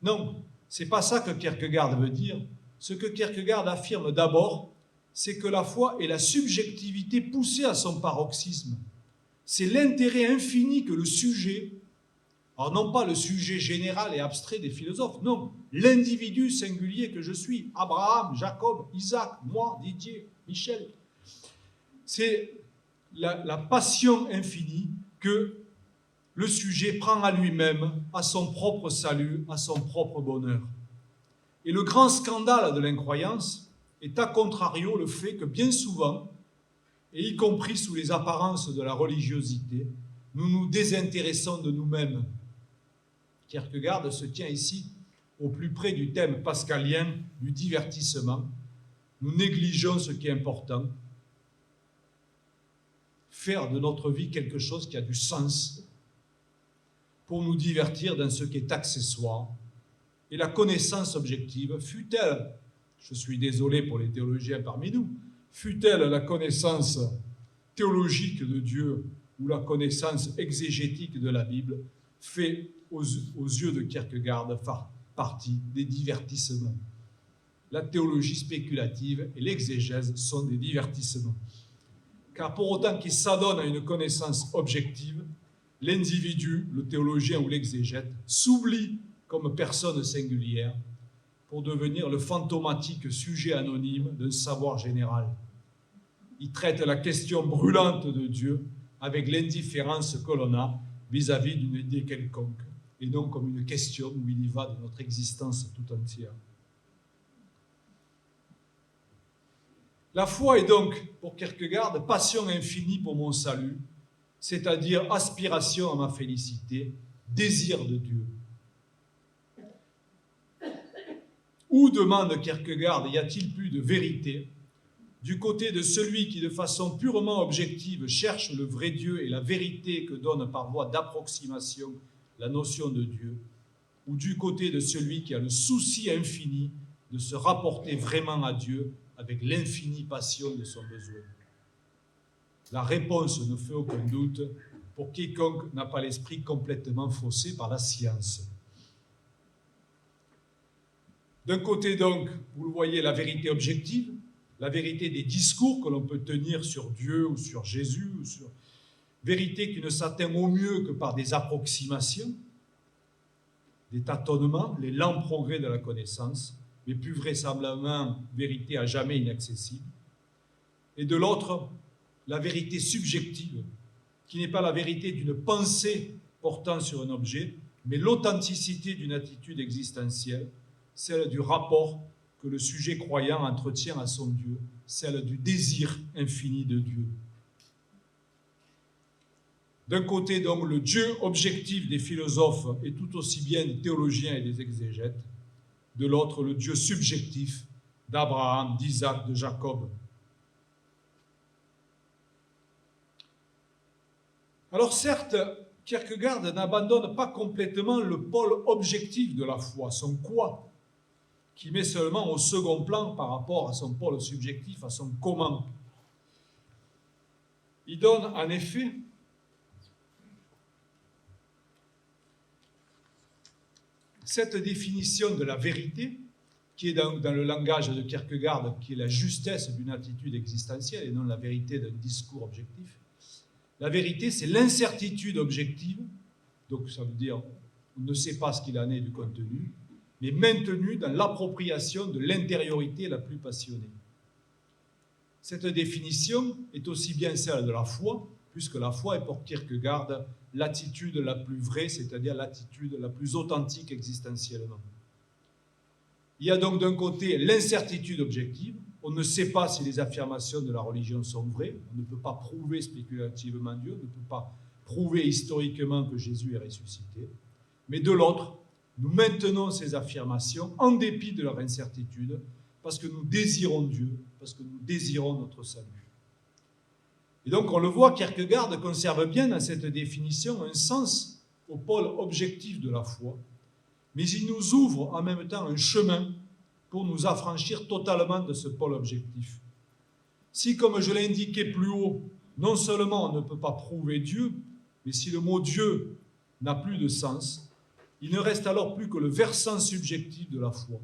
Non, c'est pas ça que Kierkegaard veut dire. Ce que Kierkegaard affirme d'abord, c'est que la foi est la subjectivité poussée à son paroxysme. C'est l'intérêt infini que le sujet, alors non pas le sujet général et abstrait des philosophes, non, l'individu singulier que je suis, Abraham, Jacob, Isaac, moi, Didier, Michel, c'est la passion infinie que le sujet prend à lui-même, à son propre salut, à son propre bonheur. Et le grand scandale de l'incroyance est à contrario le fait que bien souvent, et y compris sous les apparences de la religiosité, nous nous désintéressons de nous-mêmes. Kierkegaard se tient ici au plus près du thème pascalien du divertissement. Nous négligeons ce qui est important, faire de notre vie quelque chose qui a du sens pour nous divertir dans ce qui est accessoire. Et la connaissance objective, fût-elle, je suis désolé pour les théologiens parmi nous, fût-elle la connaissance théologique de Dieu ou la connaissance exégétique de la Bible, fait aux yeux de Kierkegaard partie des divertissements. La théologie spéculative et l'exégèse sont des divertissements. Car pour autant qu'il s'adonne à une connaissance objective, l'individu, le théologien ou l'exégète, s'oublie comme personne singulière pour devenir le fantomatique sujet anonyme d'un savoir général. Il traite la question brûlante de Dieu avec l'indifférence que l'on a vis-à-vis d'une idée quelconque, et non comme une question où il y va de notre existence tout entière. La foi est donc, pour Kierkegaard, passion infinie pour mon salut, c'est-à-dire aspiration à ma félicité, désir de Dieu. Où, demande Kierkegaard, y a-t-il plus de vérité du côté de celui qui, de façon purement objective, cherche le vrai Dieu et la vérité que donne par voie d'approximation la notion de Dieu, ou du côté de celui qui a le souci infini de se rapporter vraiment à Dieu avec l'infinie passion de son besoin? La réponse ne fait aucun doute pour quiconque n'a pas l'esprit complètement faussé par la science. D'un côté donc, vous le voyez, la vérité objective, la vérité des discours que l'on peut tenir sur Dieu ou sur Jésus, ou sur vérité qui ne s'atteint au mieux que par des approximations, des tâtonnements, les lents progrès de la connaissance, mais plus vraisemblablement vérité à jamais inaccessible. Et de l'autre, la vérité subjective, qui n'est pas la vérité d'une pensée portant sur un objet, mais l'authenticité d'une attitude existentielle, celle du rapport que le sujet croyant entretient à son Dieu, celle du désir infini de Dieu. D'un côté, donc, le Dieu objectif des philosophes et tout aussi bien des théologiens et des exégètes, de l'autre, le Dieu subjectif d'Abraham, d'Isaac, de Jacob. Alors certes, Kierkegaard n'abandonne pas complètement le pôle objectif de la foi, son quoi, qui met seulement au second plan par rapport à son pôle subjectif, à son comment. Il donne en effet cette définition de la vérité, qui est dans le langage de Kierkegaard, qui est la justesse d'une attitude existentielle et non la vérité d'un discours objectif. La vérité, c'est l'incertitude objective, donc ça veut dire on ne sait pas ce qu'il en est du contenu, mais maintenue dans l'appropriation de l'intériorité la plus passionnée. Cette définition est aussi bien celle de la foi, puisque la foi est pour Kierkegaard l'attitude la plus vraie, c'est-à-dire l'attitude la plus authentique existentiellement. Il y a donc d'un côté l'incertitude objective. On ne sait pas si les affirmations de la religion sont vraies. On ne peut pas prouver spéculativement Dieu, on ne peut pas prouver historiquement que Jésus est ressuscité. Mais de l'autre, nous maintenons ces affirmations en dépit de leur incertitude, parce que nous désirons Dieu, parce que nous désirons notre salut. Et donc on le voit, Kierkegaard conserve bien dans cette définition un sens au pôle objectif de la foi, mais il nous ouvre en même temps un chemin pour nous affranchir totalement de ce pôle objectif. Si, comme je l'ai indiqué plus haut, non seulement on ne peut pas prouver Dieu, mais si le mot Dieu n'a plus de sens, il ne reste alors plus que le versant subjectif de la foi.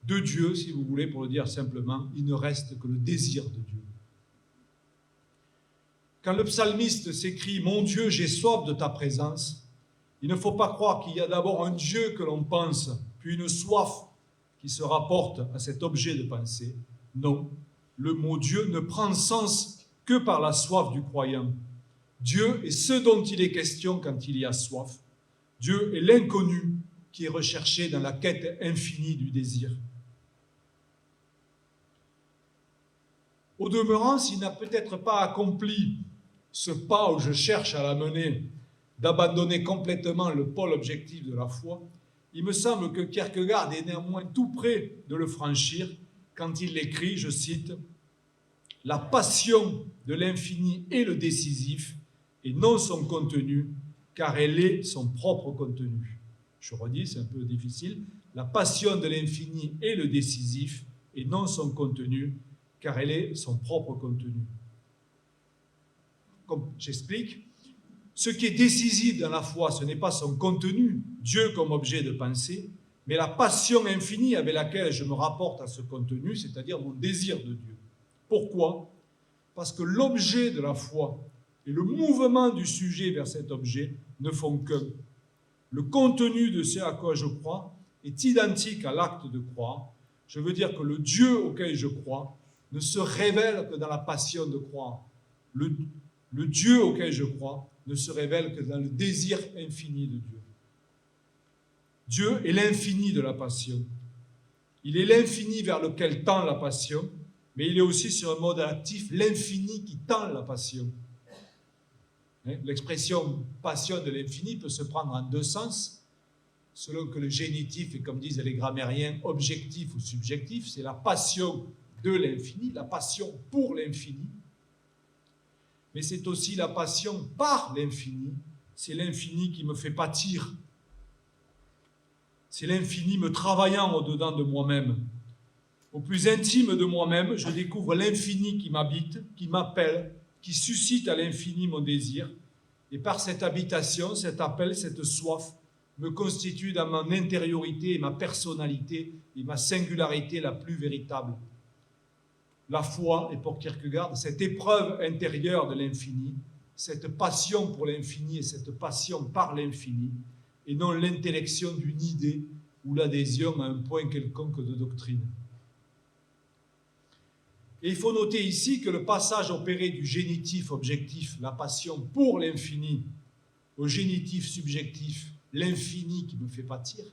De Dieu, si vous voulez, pour le dire simplement, il ne reste que le désir de Dieu. Quand le psalmiste s'écrie « Mon Dieu, j'ai soif de ta présence », il ne faut pas croire qu'il y a d'abord un Dieu que l'on pense, puis une soif qui se rapporte à cet objet de pensée. Non, le mot Dieu ne prend sens que par la soif du croyant. Dieu est ce dont il est question quand il y a soif. Dieu est l'inconnu qui est recherché dans la quête infinie du désir. Au demeurant, s'il n'a peut-être pas accompli ce pas où je cherche à l'amener, d'abandonner complètement le pôle objectif de la foi, il me semble que Kierkegaard est néanmoins tout près de le franchir quand il écrit, je cite, « La passion de l'infini est le décisif et non son contenu, car elle est son propre contenu. » Je redis, c'est un peu difficile. « La passion de l'infini est le décisif et non son contenu, car elle est son propre contenu. » Comme j'explique, ce qui est décisif dans la foi, ce n'est pas son contenu, Dieu comme objet de pensée, mais la passion infinie avec laquelle je me rapporte à ce contenu, c'est-à-dire mon désir de Dieu. Pourquoi ? Parce que l'objet de la foi et le mouvement du sujet vers cet objet ne font qu'un. Le contenu de ce à quoi je crois est identique à l'acte de croire. Je veux dire que le Dieu auquel je crois ne se révèle que dans la passion de croire. Le Dieu auquel je crois ne se révèle que dans le désir infini de Dieu. Dieu est l'infini de la passion. Il est l'infini vers lequel tend la passion, mais il est aussi sur un mode actif l'infini qui tend la passion. L'expression passion de l'infini peut se prendre en deux sens, selon que le génitif est, comme disent les grammairiens, objectif ou subjectif. C'est la passion de l'infini, la passion pour l'infini. Mais c'est aussi la passion par l'infini. C'est l'infini qui me fait pâtir. C'est l'infini me travaillant au-dedans de moi-même. Au plus intime de moi-même, je découvre l'infini qui m'habite, qui m'appelle, qui suscite à l'infini mon désir. Et par cette habitation, cet appel, cette soif, me constitue dans mon intériorité et ma personnalité et ma singularité la plus véritable. La foi est pour Kierkegaard cette épreuve intérieure de l'infini, cette passion pour l'infini et cette passion par l'infini, et non l'intellection d'une idée ou l'adhésion à un point quelconque de doctrine. Et il faut noter ici que le passage opéré du génitif objectif, la passion pour l'infini, au génitif subjectif, l'infini qui me fait pâtir,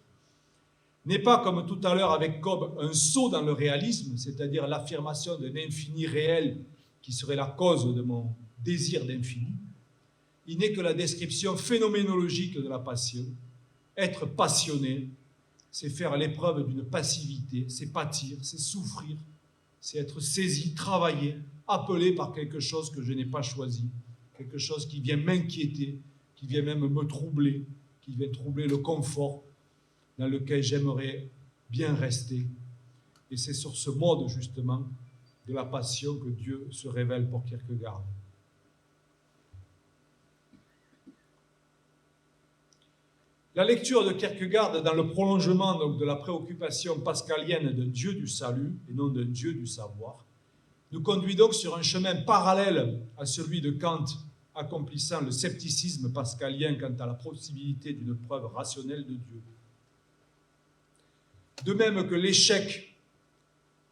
n'est pas comme tout à l'heure avec Cobb un saut dans le réalisme, c'est-à-dire l'affirmation d'un infini réel qui serait la cause de mon désir d'infini. Il n'est que la description phénoménologique de la passion. Être passionné, c'est faire l'épreuve d'une passivité, c'est pâtir, c'est souffrir, c'est être saisi, travaillé, appelé par quelque chose que je n'ai pas choisi, quelque chose qui vient m'inquiéter, qui vient même me troubler, qui vient troubler le confort dans lequel j'aimerais bien rester. Et c'est sur ce mode, justement, de la passion que Dieu se révèle pour Kierkegaard. La lecture de Kierkegaard dans le prolongement donc, de la préoccupation pascalienne d'un Dieu du salut et non d'un Dieu du savoir nous conduit donc sur un chemin parallèle à celui de Kant accomplissant le scepticisme pascalien quant à la possibilité d'une preuve rationnelle de Dieu. De même que l'échec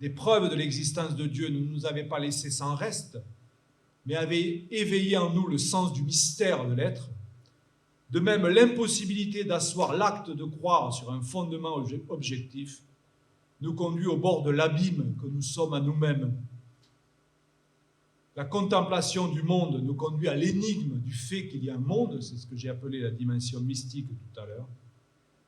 des preuves de l'existence de Dieu ne nous avait pas laissé sans reste, mais avait éveillé en nous le sens du mystère de l'être, De même, l'impossibilité d'asseoir l'acte de croire sur un fondement objectif nous conduit au bord de l'abîme que nous sommes à nous-mêmes. La contemplation du monde nous conduit à l'énigme du fait qu'il y a un monde, c'est ce que j'ai appelé la dimension mystique tout à l'heure,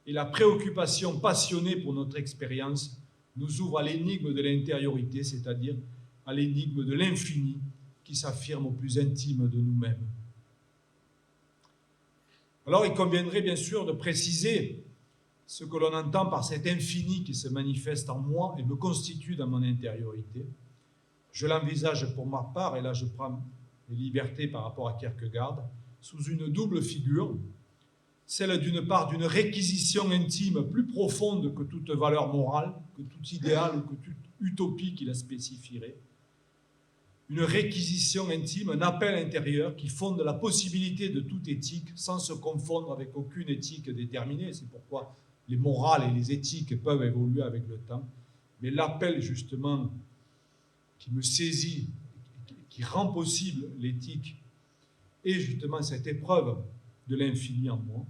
et la préoccupation passionnée pour notre expérience nous ouvre à l'énigme de l'intériorité, c'est-à-dire à l'énigme de l'infini qui s'affirme au plus intime de nous-mêmes. Alors, il conviendrait bien sûr de préciser ce que l'on entend par cet infini qui se manifeste en moi et me constitue dans mon intériorité. Je l'envisage pour ma part, et là je prends les libertés par rapport à Kierkegaard, sous une double figure, celle d'une part d'une réquisition intime plus profonde que toute valeur morale, que tout idéal ou que toute utopie qui la spécifierait, une réquisition intime, un appel intérieur qui fonde la possibilité de toute éthique sans se confondre avec aucune éthique déterminée. C'est pourquoi les morales et les éthiques peuvent évoluer avec le temps. Mais l'appel justement qui me saisit, qui rend possible l'éthique, est justement cette épreuve de l'infini en moi.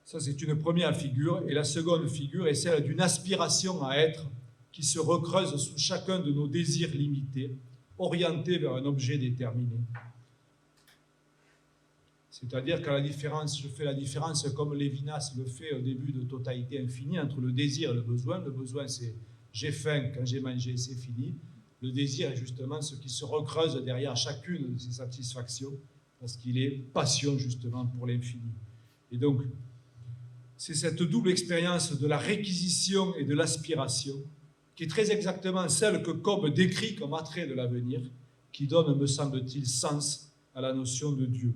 Ça, c'est une première figure. Et la seconde figure est celle d'une aspiration à être qui se recreuse sous chacun de nos désirs limités, orientés vers un objet déterminé. C'est-à-dire que je fais la différence, comme Lévinas le fait au début de Totalité Infinie, entre le désir et le besoin. Le besoin, c'est j'ai faim, quand j'ai mangé, c'est fini. Le désir est justement ce qui se recreuse derrière chacune de ces satisfactions, parce qu'il est passion justement pour l'infini. Et donc, c'est cette double expérience de la réquisition et de l'aspiration qui est très exactement celle que Cobbes décrit comme attrait de l'avenir, qui donne, me semble-t-il, sens à la notion de Dieu.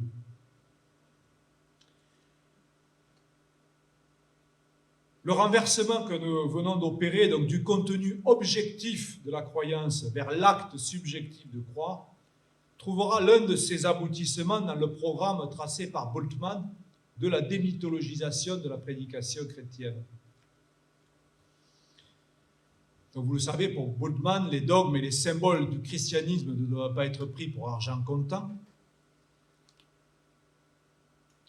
Le renversement que nous venons d'opérer, donc du contenu objectif de la croyance vers l'acte subjectif de croire, trouvera l'un de ses aboutissements dans le programme tracé par Bultmann de la démythologisation de la prédication chrétienne. Donc vous le savez, pour Bultmann, les dogmes et les symboles du christianisme ne doivent pas être pris pour argent comptant.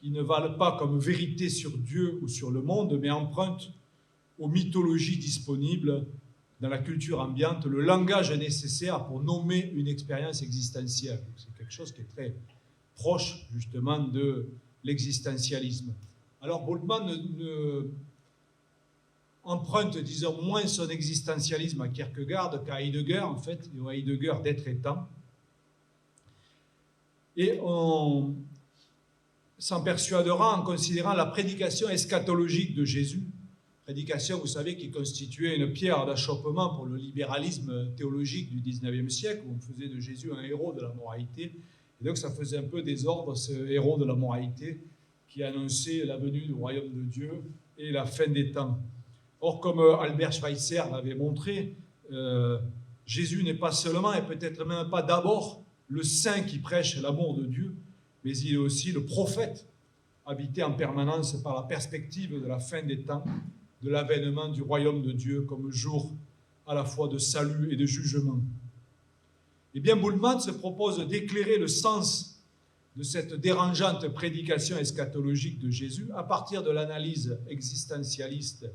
Ils ne valent pas comme vérité sur Dieu ou sur le monde, mais empruntent aux mythologies disponibles dans la culture ambiante le langage nécessaire pour nommer une expérience existentielle. C'est quelque chose qui est très proche, justement, de l'existentialisme. Alors, Bultmann emprunte, disons, moins son existentialisme à Kierkegaard qu'à Heidegger, en fait, et à Heidegger d'être étant. Et on s'en persuadera en considérant la prédication eschatologique de Jésus, prédication, vous savez, qui constituait une pierre d'achoppement pour le libéralisme théologique du XIXe siècle, où on faisait de Jésus un héros de la moralité. Et donc ça faisait un peu désordre, ce héros de la moralité qui annonçait la venue du royaume de Dieu et la fin des temps. Or, comme Albert Schweitzer l'avait montré, Jésus n'est pas seulement, et peut-être même pas d'abord, le saint qui prêche l'amour de Dieu, mais il est aussi le prophète, habité en permanence par la perspective de la fin des temps, de l'avènement du royaume de Dieu comme jour à la fois de salut et de jugement. Eh bien, Bultmann se propose d'éclairer le sens de cette dérangeante prédication eschatologique de Jésus à partir de l'analyse existentialiste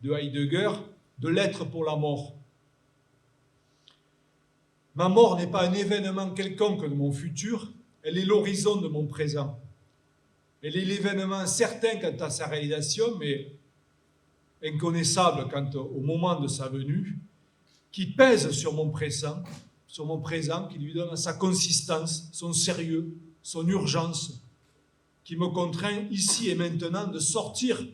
de Heidegger de l'être pour la mort. Ma mort n'est pas un événement quelconque de mon futur, elle est l'horizon de mon présent. Elle est l'événement certain quant à sa réalisation, mais inconnaissable quant au moment de sa venue, qui pèse sur mon présent, qui lui donne sa consistance, son sérieux, son urgence, qui me contraint ici et maintenant de sortir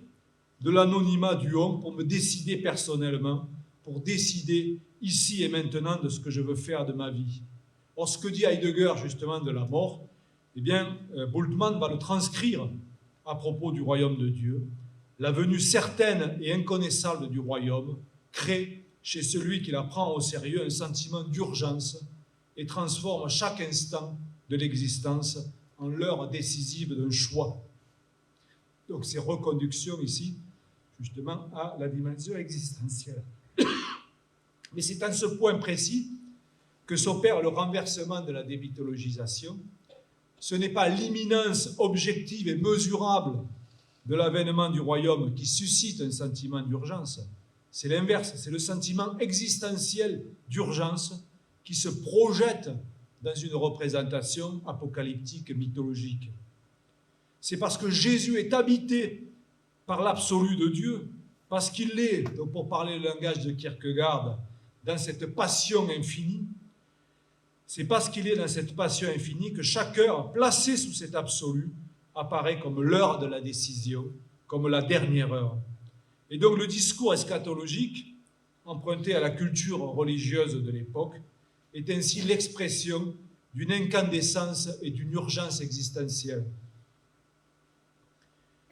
de l'anonymat du homme pour me décider personnellement, pour décider ici et maintenant de ce que je veux faire de ma vie. Or, ce que dit Heidegger justement de la mort, eh bien, Bultmann va le transcrire à propos du royaume de Dieu. La venue certaine et inconnaissable du royaume crée chez celui qui la prend au sérieux un sentiment d'urgence et transforme chaque instant de l'existence en l'heure décisive d'un choix. Donc, c'est reconduction ici, justement, à la dimension existentielle. Mais c'est en ce point précis que s'opère le renversement de la démythologisation, ce n'est pas l'imminence objective et mesurable de l'avènement du royaume qui suscite un sentiment d'urgence. C'est l'inverse, c'est le sentiment existentiel d'urgence qui se projette dans une représentation apocalyptique, mythologique. C'est parce que Jésus est habité par l'absolu de Dieu, parce qu'il est, donc pour parler le langage de Kierkegaard, dans cette passion infinie. C'est parce qu'il est dans cette passion infinie que chaque heure, placée sous cet absolu, apparaît comme l'heure de la décision, comme la dernière heure. Et donc le discours eschatologique, emprunté à la culture religieuse de l'époque, est ainsi l'expression d'une incandescence et d'une urgence existentielle.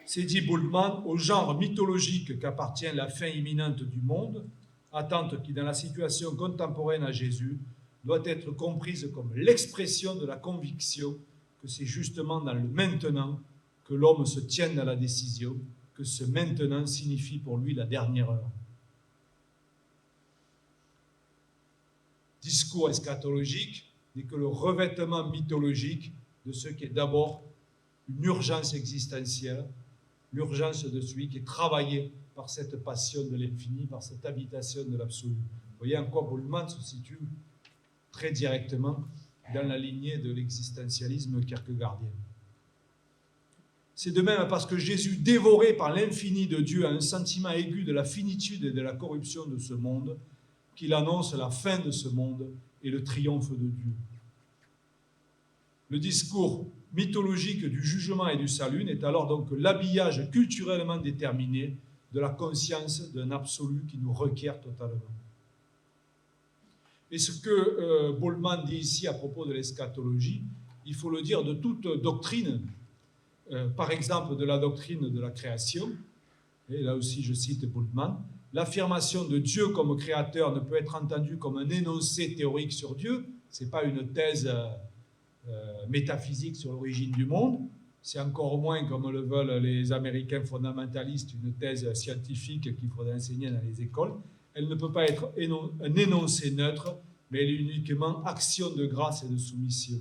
C'est, dit Bultmann, au genre mythologique qu'appartient la fin imminente du monde, attente qui, dans la situation contemporaine à Jésus, doit être comprise comme l'expression de la conviction que c'est justement dans le maintenant que l'homme se tient dans la décision, que ce maintenant signifie pour lui la dernière heure. Discours eschatologique n'est que le revêtement mythologique de ce qui est d'abord une urgence existentielle, l'urgence de celui qui est travaillé par cette passion de l'infini, par cette habitation de l'absolu. Vous voyez en quoi Bultmann se situe très directement dans la lignée de l'existentialisme kierkegaardien. C'est de même parce que Jésus, dévoré par l'infini de Dieu, a un sentiment aigu de la finitude et de la corruption de ce monde, qu'il annonce la fin de ce monde et le triomphe de Dieu. Le discours mythologique du jugement et du salut n'est alors donc que l'habillage culturellement déterminé de la conscience d'un absolu qui nous requiert totalement. Et ce que Bultmann dit ici à propos de l'eschatologie, il faut le dire de toute doctrine, par exemple de la doctrine de la création, et là aussi je cite Bultmann, l'affirmation de Dieu comme créateur ne peut être entendue comme un énoncé théorique sur Dieu, ce n'est pas une thèse métaphysique sur l'origine du monde, c'est encore moins, comme le veulent les Américains fondamentalistes, une thèse scientifique qu'il faudrait enseigner dans les écoles. Elle ne peut pas être un énoncé neutre, mais elle est uniquement action de grâce et de soumission.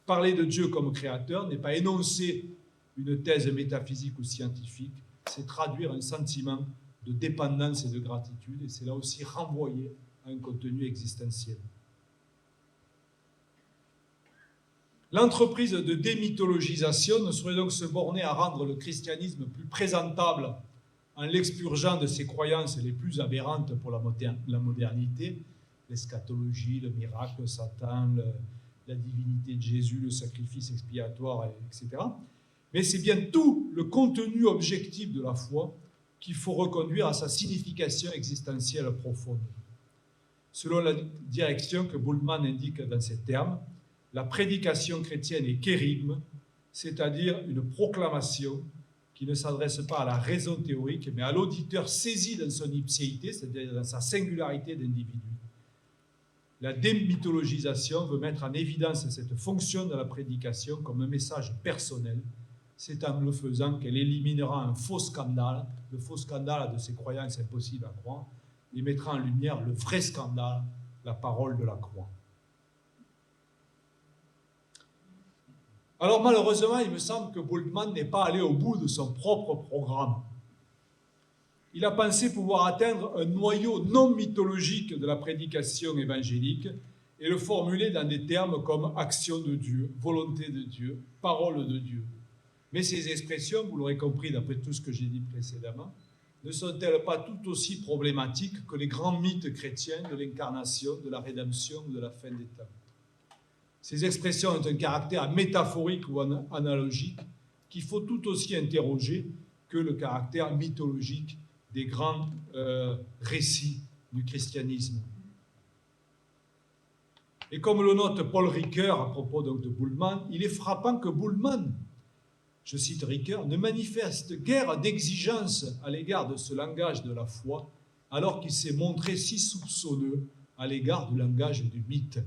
Parler de Dieu comme créateur n'est pas énoncer une thèse métaphysique ou scientifique, c'est traduire un sentiment de dépendance et de gratitude, et c'est là aussi renvoyer à un contenu existentiel. L'entreprise de démythologisation ne saurait donc se borner à rendre le christianisme plus présentable en l'expurgeant de ses croyances les plus aberrantes pour la modernité, l'eschatologie, le miracle, Satan, la divinité de Jésus, le sacrifice expiatoire, etc. Mais c'est bien tout le contenu objectif de la foi qu'il faut reconduire à sa signification existentielle profonde. Selon la direction que Bultmann indique dans ces termes, la prédication chrétienne est kérigme, c'est-à-dire une proclamation qui ne s'adresse pas à la raison théorique, mais à l'auditeur saisi dans son ipséité, c'est-à-dire dans sa singularité d'individu. La démythologisation veut mettre en évidence cette fonction de la prédication comme un message personnel. C'est en le faisant qu'elle éliminera un faux scandale, le faux scandale de ces croyances impossibles à croire, et mettra en lumière le vrai scandale, la parole de la croix. Alors malheureusement, il me semble que Bultmann n'est pas allé au bout de son propre programme. Il a pensé pouvoir atteindre un noyau non mythologique de la prédication évangélique et le formuler dans des termes comme action de Dieu, volonté de Dieu, parole de Dieu. Mais ces expressions, vous l'aurez compris d'après tout ce que j'ai dit précédemment, ne sont-elles pas tout aussi problématiques que les grands mythes chrétiens de l'incarnation, de la rédemption ou de la fin des temps? Ces expressions ont un caractère métaphorique ou analogique qu'il faut tout aussi interroger que le caractère mythologique des grands récits du christianisme. Et comme le note Paul Ricoeur à propos donc de Bultmann, il est frappant que Bultmann, je cite Ricoeur, ne manifeste guère d'exigence à l'égard de ce langage de la foi, alors qu'il s'est montré si soupçonneux à l'égard du langage du mythe.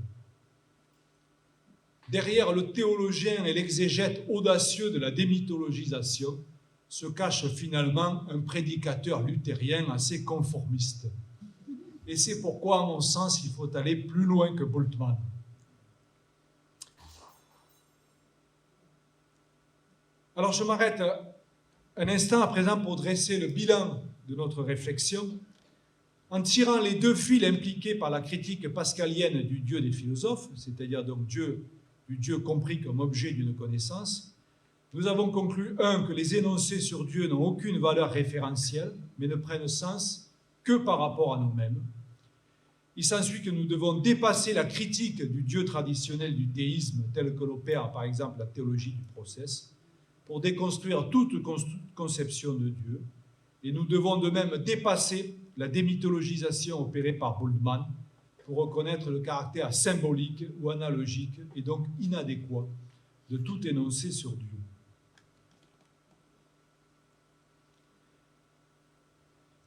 Derrière le théologien et l'exégète audacieux de la démythologisation se cache finalement un prédicateur luthérien assez conformiste. Et c'est pourquoi, à mon sens, il faut aller plus loin que Bultmann. Alors je m'arrête un instant à présent pour dresser le bilan de notre réflexion en tirant les deux fils impliqués par la critique pascalienne du Dieu des philosophes, c'est-à-dire donc du Dieu compris comme objet d'une connaissance. Nous avons conclu, que les énoncés sur Dieu n'ont aucune valeur référentielle, mais ne prennent sens que par rapport à nous-mêmes. Il s'ensuit que nous devons dépasser la critique du Dieu traditionnel du théisme, tel que l'opère par exemple la théologie du process, pour déconstruire toute conception de Dieu. Et nous devons de même dépasser la démythologisation opérée par Bultmann pour reconnaître le caractère symbolique ou analogique et donc inadéquat de tout énoncé sur Dieu.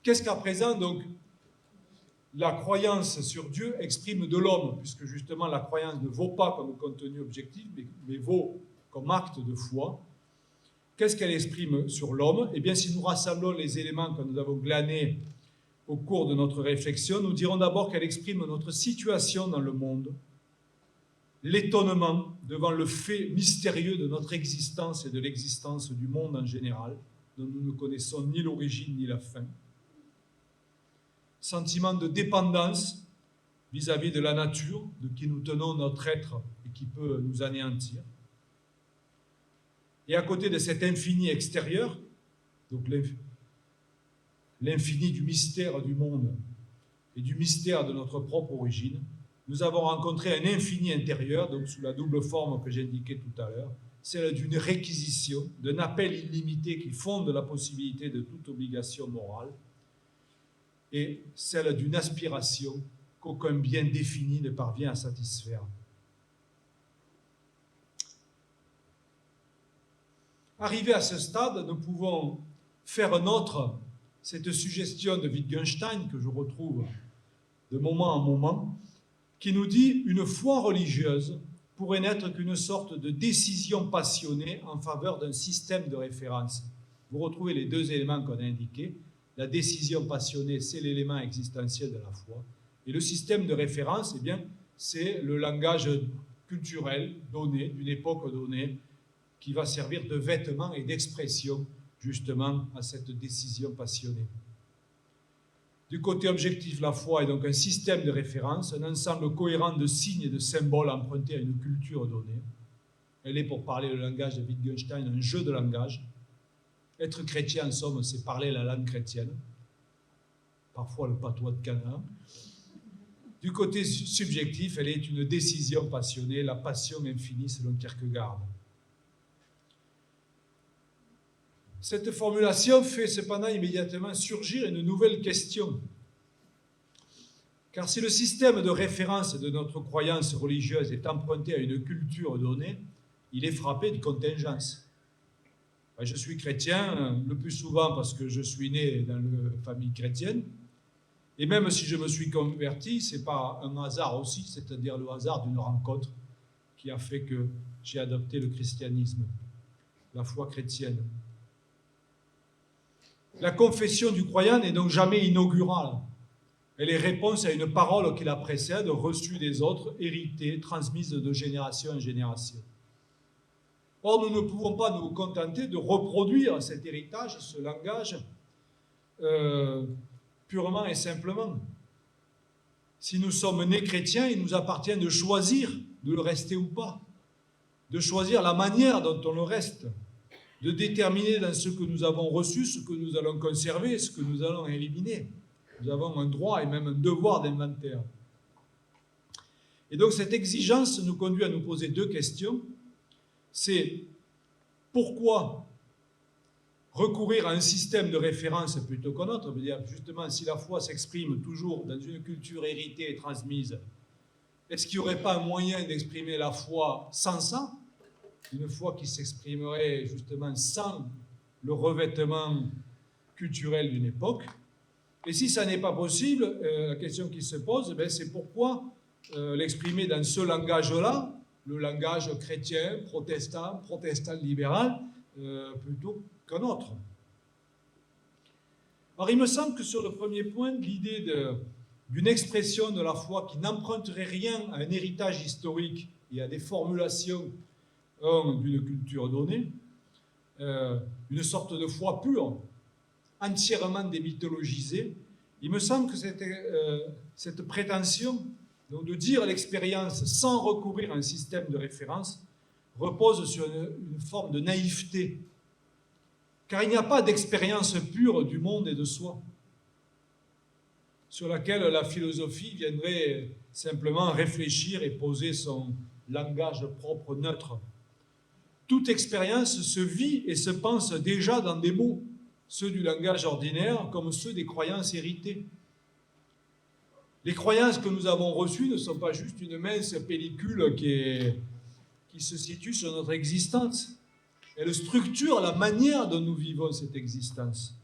Qu'est-ce qu'à présent, donc, la croyance sur Dieu exprime de l'homme, puisque justement la croyance ne vaut pas comme contenu objectif, mais vaut comme acte de foi. Qu'est-ce qu'elle exprime sur l'homme? Eh bien, si nous rassemblons les éléments que nous avons glanés au cours de notre réflexion, nous dirons d'abord qu'elle exprime notre situation dans le monde, l'étonnement devant le fait mystérieux de notre existence et de l'existence du monde en général, dont nous ne connaissons ni l'origine ni la fin, sentiment de dépendance vis-à-vis de la nature, de qui nous tenons notre être et qui peut nous anéantir. Et à côté de cet infini extérieur, donc l'infini du mystère du monde et du mystère de notre propre origine, nous avons rencontré un infini intérieur, donc sous la double forme que j'indiquais tout à l'heure, celle d'une réquisition, d'un appel illimité qui fonde la possibilité de toute obligation morale, et celle d'une aspiration qu'aucun bien défini ne parvient à satisfaire. Arrivé à ce stade, nous pouvons faire nôtre cette suggestion de Wittgenstein, que je retrouve de moment en moment, qui nous dit « Une foi religieuse pourrait n'être qu'une sorte de décision passionnée en faveur d'un système de référence. » Vous retrouvez les deux éléments qu'on a indiqués. La décision passionnée, c'est l'élément existentiel de la foi. Et le système de référence, eh bien, c'est le langage culturel donné, d'une époque donnée, qui va servir de vêtement et d'expression, justement, à cette décision passionnée. Du côté objectif, la foi est donc un système de référence, un ensemble cohérent de signes et de symboles empruntés à une culture donnée. Elle est, pour parler le langage de Wittgenstein, un jeu de langage. Être chrétien, en somme, c'est parler la langue chrétienne, parfois le patois de Canaan. Du côté subjectif, elle est une décision passionnée, la passion infinie selon Kierkegaard. Cette formulation fait cependant immédiatement surgir une nouvelle question. Car si le système de référence de notre croyance religieuse est emprunté à une culture donnée, il est frappé de contingences. Je suis chrétien, le plus souvent parce que je suis né dans une famille chrétienne. Et même si je me suis converti, ce n'est pas un hasard aussi, c'est-à-dire le hasard d'une rencontre qui a fait que j'ai adopté le christianisme, la foi chrétienne. La confession du croyant n'est donc jamais inaugurale. Elle est réponse à une parole qui la précède, reçue des autres, héritée, transmise de génération en génération. Or, nous ne pouvons pas nous contenter de reproduire cet héritage, ce langage, purement et simplement. Si nous sommes nés chrétiens, il nous appartient de choisir de le rester ou pas, de choisir la manière dont on le reste, de déterminer dans ce que nous avons reçu, ce que nous allons conserver, ce que nous allons éliminer. Nous avons un droit et même un devoir d'inventaire. Et donc cette exigence nous conduit à nous poser deux questions. C'est pourquoi recourir à un système de référence plutôt qu'un autre? C'est-à-dire justement, si la foi s'exprime toujours dans une culture héritée et transmise, est-ce qu'il n'y aurait pas un moyen d'exprimer la foi sans ça? Une foi qui s'exprimerait justement sans le revêtement culturel d'une époque. Et si ça n'est pas possible, la question qui se pose, c'est pourquoi l'exprimer dans ce langage-là, le langage chrétien, protestant libéral, plutôt qu'un autre. Alors il me semble que sur le premier point, l'idée d'une expression de la foi qui n'emprunterait rien à un héritage historique et à des formulations d'une culture donnée, une sorte de foi pure, entièrement démythologisée. Il me semble que cette prétention donc de dire l'expérience sans recourir à un système de référence repose sur une forme de naïveté, car il n'y a pas d'expérience pure du monde et de soi, sur laquelle la philosophie viendrait simplement réfléchir et poser son langage propre neutre. Toute expérience se vit et se pense déjà dans des mots, ceux du langage ordinaire comme ceux des croyances héritées. Les croyances que nous avons reçues ne sont pas juste une mince pellicule qui se situe sur notre existence. Elles structurent la manière dont nous vivons cette existence,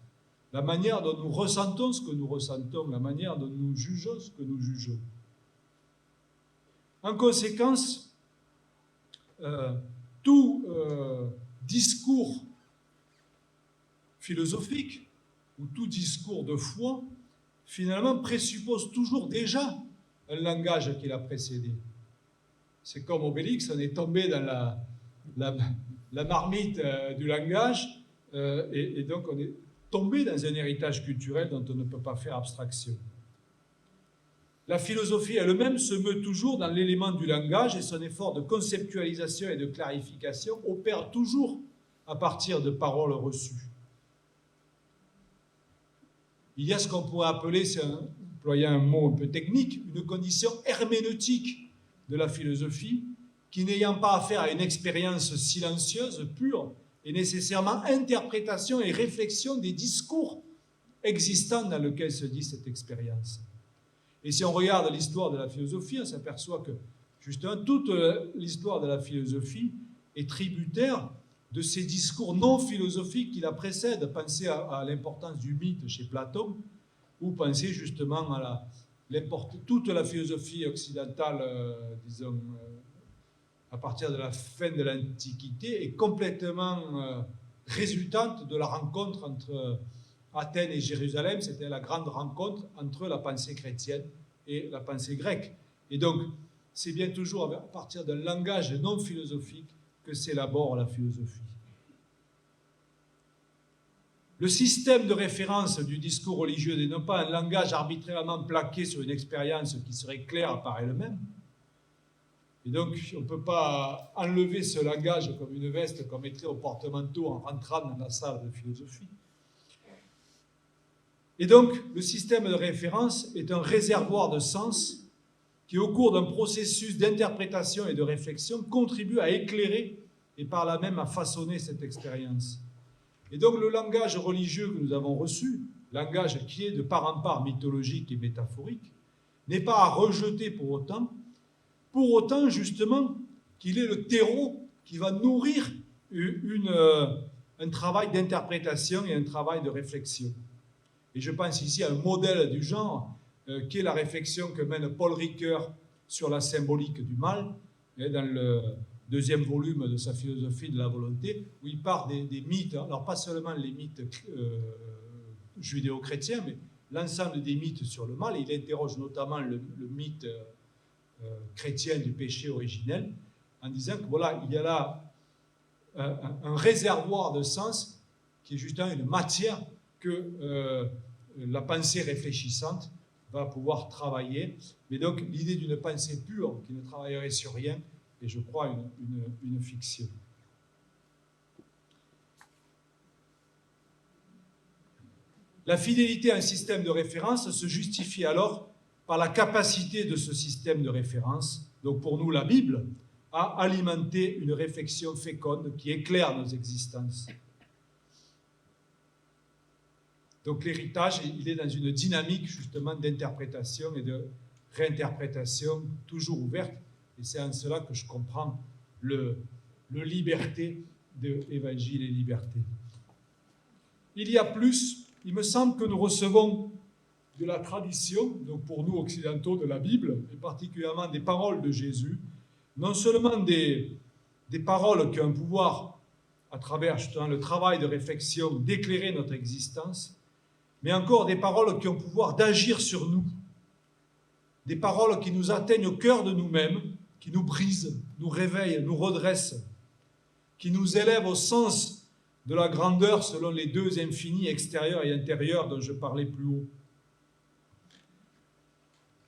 la manière dont nous ressentons ce que nous ressentons, la manière dont nous jugeons ce que nous jugeons. En conséquence, tout discours philosophique ou tout discours de foi, finalement, présuppose toujours déjà un langage qui l'a précédé. C'est comme Obélix, on est tombé dans la marmite du langage, et donc on est tombé dans un héritage culturel dont on ne peut pas faire abstraction. La philosophie elle-même se meut toujours dans l'élément du langage et son effort de conceptualisation et de clarification opère toujours à partir de paroles reçues. Il y a ce qu'on pourrait appeler, employant un mot un peu technique, une condition herméneutique de la philosophie qui, n'ayant pas affaire à une expérience silencieuse, pure, est nécessairement interprétation et réflexion des discours existants dans lesquels se dit cette expérience. Et si on regarde l'histoire de la philosophie, on s'aperçoit que, justement, toute l'histoire de la philosophie est tributaire de ces discours non philosophiques qui la précèdent. Pensez à l'importance du mythe chez Platon, ou pensez justement à toute la philosophie occidentale, disons, à partir de la fin de l'Antiquité, est complètement résultante de la rencontre entre Athènes et Jérusalem. C'était la grande rencontre entre la pensée chrétienne et la pensée grecque. Et donc, c'est bien toujours à partir d'un langage non philosophique que s'élabore la philosophie. Le système de référence du discours religieux n'est non pas un langage arbitrairement plaqué sur une expérience qui serait claire par elle-même. Et donc, on ne peut pas enlever ce langage comme une veste qu'on mettrait au porte-manteau en rentrant dans la salle de philosophie. Et donc, le système de référence est un réservoir de sens qui, au cours d'un processus d'interprétation et de réflexion, contribue à éclairer et par là même à façonner cette expérience. Et donc, le langage religieux que nous avons reçu, langage qui est de part en part mythologique et métaphorique, n'est pas à rejeter pour autant justement qu'il est le terreau qui va nourrir un travail d'interprétation et un travail de réflexion. Et je pense ici à un modèle du genre qui est la réflexion que mène Paul Ricoeur sur la symbolique du mal, dans le deuxième volume de sa philosophie de la volonté, où il part des mythes, alors pas seulement les mythes judéo-chrétiens, mais l'ensemble des mythes sur le mal. Il interroge notamment le mythe chrétien du péché originel, en disant que voilà, il y a là un réservoir de sens qui est justement une matière que la pensée réfléchissante va pouvoir travailler. Mais donc, l'idée d'une pensée pure qui ne travaillerait sur rien est, je crois, une fiction. La fidélité à un système de référence se justifie alors par la capacité de ce système de référence, donc pour nous la Bible, à alimenter une réflexion féconde qui éclaire nos existences. Donc l'héritage, il est dans une dynamique justement d'interprétation et de réinterprétation toujours ouverte, et c'est en cela que je comprends le liberté de Évangile et liberté. Il y a plus, il me semble que nous recevons de la tradition, donc pour nous occidentaux, de la Bible, et particulièrement des paroles de Jésus, non seulement des paroles qui ont un pouvoir, à travers justement le travail de réflexion, d'éclairer notre existence, mais encore des paroles qui ont le pouvoir d'agir sur nous, des paroles qui nous atteignent au cœur de nous-mêmes, qui nous brisent, nous réveillent, nous redressent, qui nous élèvent au sens de la grandeur selon les deux infinis extérieurs et intérieurs dont je parlais plus haut.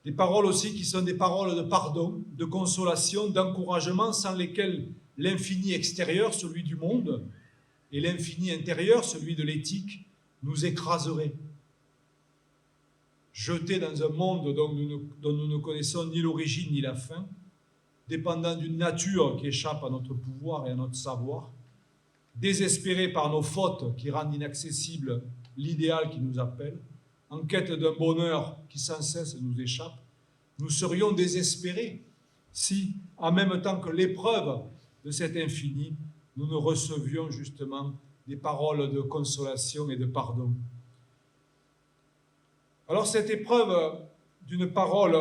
Des paroles aussi qui sont des paroles de pardon, de consolation, d'encouragement, sans lesquelles l'infini extérieur, celui du monde, et l'infini intérieur, celui de l'éthique, nous écraserait. Jetés dans un monde dont nous ne connaissons ni l'origine ni la fin, dépendant d'une nature qui échappe à notre pouvoir et à notre savoir, désespérés par nos fautes qui rendent inaccessible l'idéal qui nous appelle, en quête d'un bonheur qui sans cesse nous échappe, nous serions désespérés si, en même temps que l'épreuve de cet infini, nous ne recevions justement des paroles de consolation et de pardon. Alors cette épreuve d'une parole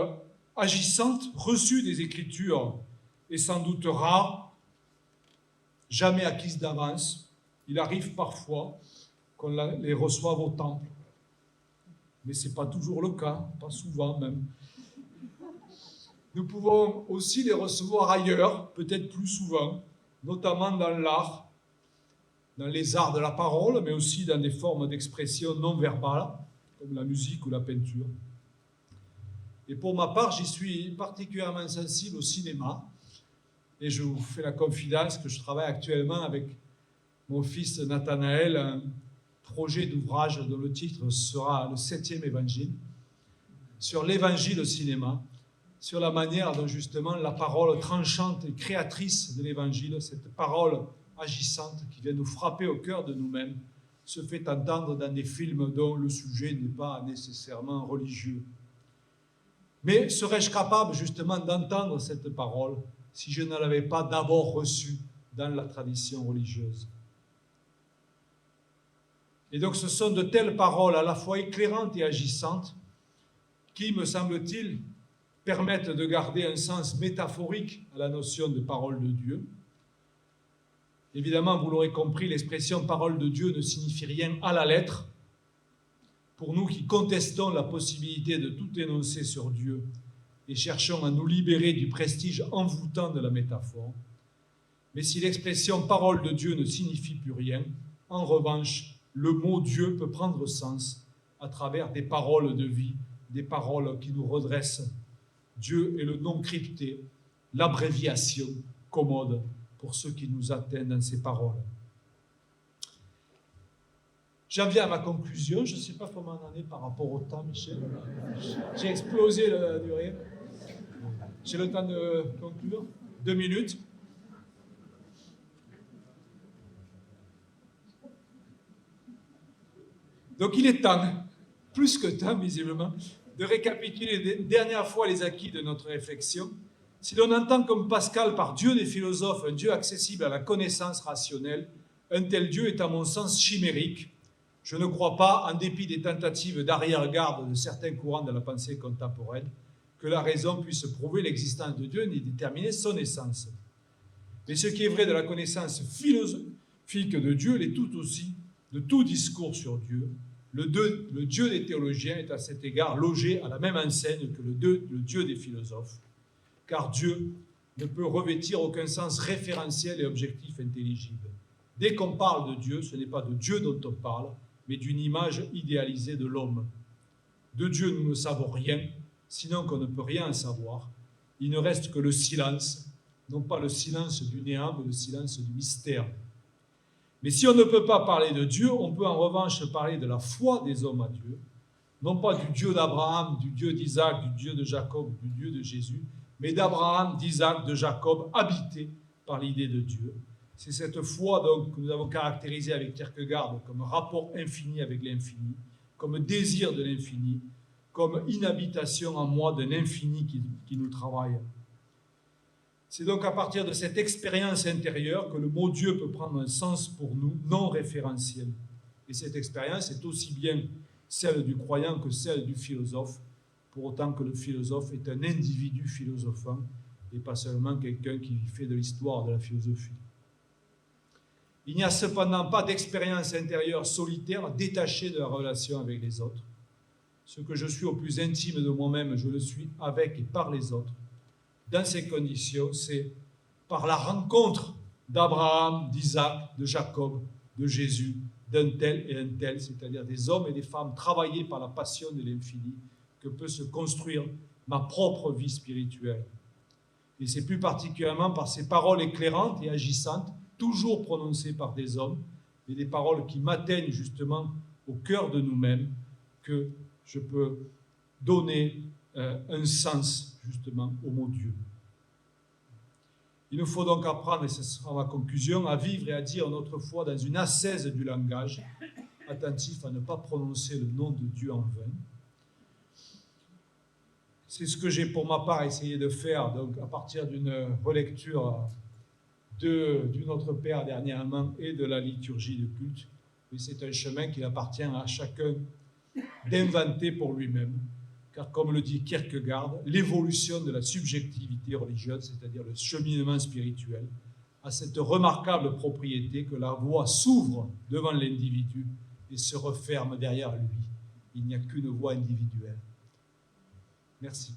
agissante, reçue des Écritures, est sans doute rare, jamais acquise d'avance. Il arrive parfois qu'on les reçoive au temple, mais ce n'est pas toujours le cas, pas souvent même. Nous pouvons aussi les recevoir ailleurs, peut-être plus souvent, notamment dans l'art, dans les arts de la parole, mais aussi dans des formes d'expression non verbales, comme la musique ou la peinture. Et pour ma part, j'y suis particulièrement sensible au cinéma, et je vous fais la confidence que je travaille actuellement avec mon fils Nathanaël, un projet d'ouvrage dont le titre sera le 7e évangile, sur l'évangile au cinéma, sur la manière dont justement la parole tranchante et créatrice de l'évangile, cette parole agissante qui vient nous frapper au cœur de nous-mêmes, se fait entendre dans des films dont le sujet n'est pas nécessairement religieux. Mais serais-je capable justement d'entendre cette parole si je ne l'avais pas d'abord reçue dans la tradition religieuse? Et donc ce sont de telles paroles à la fois éclairantes et agissantes qui, me semble-t-il, permettent de garder un sens métaphorique à la notion de parole de Dieu. Évidemment, vous l'aurez compris, l'expression parole de Dieu ne signifie rien à la lettre. Pour nous qui contestons la possibilité de tout énoncer sur Dieu et cherchons à nous libérer du prestige envoûtant de la métaphore. Mais si l'expression parole de Dieu ne signifie plus rien, en revanche, le mot Dieu peut prendre sens à travers des paroles de vie, des paroles qui nous redressent. Dieu est le nom crypté, l'abréviation commode pour ceux qui nous atteignent dans ces paroles. J'en viens à ma conclusion. Je ne sais pas comment on en est par rapport au temps, Michel. J'ai explosé la durée. J'ai le temps de conclure. 2 minutes. Donc il est temps, plus que temps visiblement, de récapituler une dernière fois les acquis de notre réflexion. Si l'on entend comme Pascal par Dieu des philosophes un Dieu accessible à la connaissance rationnelle, un tel Dieu est à mon sens chimérique. Je ne crois pas, en dépit des tentatives d'arrière-garde de certains courants de la pensée contemporaine, que la raison puisse prouver l'existence de Dieu ni déterminer son essence. Mais ce qui est vrai de la connaissance philosophique de Dieu l'est tout aussi de tout discours sur Dieu. Le Dieu des théologiens est à cet égard logé à la même enseigne que le Dieu des philosophes, car Dieu ne peut revêtir aucun sens référentiel et objectif intelligible. Dès qu'on parle de Dieu, ce n'est pas de Dieu dont on parle, mais d'une image idéalisée de l'homme. De Dieu, nous ne savons rien, sinon qu'on ne peut rien en savoir. Il ne reste que le silence, non pas le silence du néant, mais le silence du mystère. Mais si on ne peut pas parler de Dieu, on peut en revanche parler de la foi des hommes à Dieu, non pas du Dieu d'Abraham, du Dieu d'Isaac, du Dieu de Jacob, du Dieu de Jésus, mais d'Abraham, d'Isaac, de Jacob, habité par l'idée de Dieu. C'est cette foi donc que nous avons caractérisée avec Kierkegaard comme rapport infini avec l'infini, comme désir de l'infini, comme inhabitation en moi d'un infini qui nous travaille. C'est donc à partir de cette expérience intérieure que le mot Dieu peut prendre un sens pour nous non référentiel. Et cette expérience est aussi bien celle du croyant que celle du philosophe, pour autant que le philosophe est un individu philosophant et pas seulement quelqu'un qui fait de l'histoire de la philosophie. Il n'y a cependant pas d'expérience intérieure solitaire détachée de la relation avec les autres. Ce que je suis au plus intime de moi-même, je le suis avec et par les autres. Dans ces conditions, c'est par la rencontre d'Abraham, d'Isaac, de Jacob, de Jésus, d'un tel et un tel, c'est-à-dire des hommes et des femmes travaillés par la passion de l'infini, que peut se construire ma propre vie spirituelle. Et c'est plus particulièrement par ces paroles éclairantes et agissantes, toujours prononcées par des hommes, et des paroles qui m'atteignent justement au cœur de nous-mêmes, que je peux donner un sens justement au mot Dieu. Il nous faut donc apprendre, et ce sera ma conclusion, à vivre et à dire notre foi dans une ascèse du langage, attentif à ne pas prononcer le nom de Dieu en vain. C'est ce que j'ai pour ma part essayé de faire, donc à partir d'une relecture du Notre Père dernièrement et de la liturgie de culte. Mais c'est un chemin qu'il appartient à chacun d'inventer pour lui-même. Car comme le dit Kierkegaard, l'évolution de la subjectivité religieuse, c'est-à-dire le cheminement spirituel, a cette remarquable propriété que la voie s'ouvre devant l'individu et se referme derrière lui. Il n'y a qu'une voie individuelle. Merci.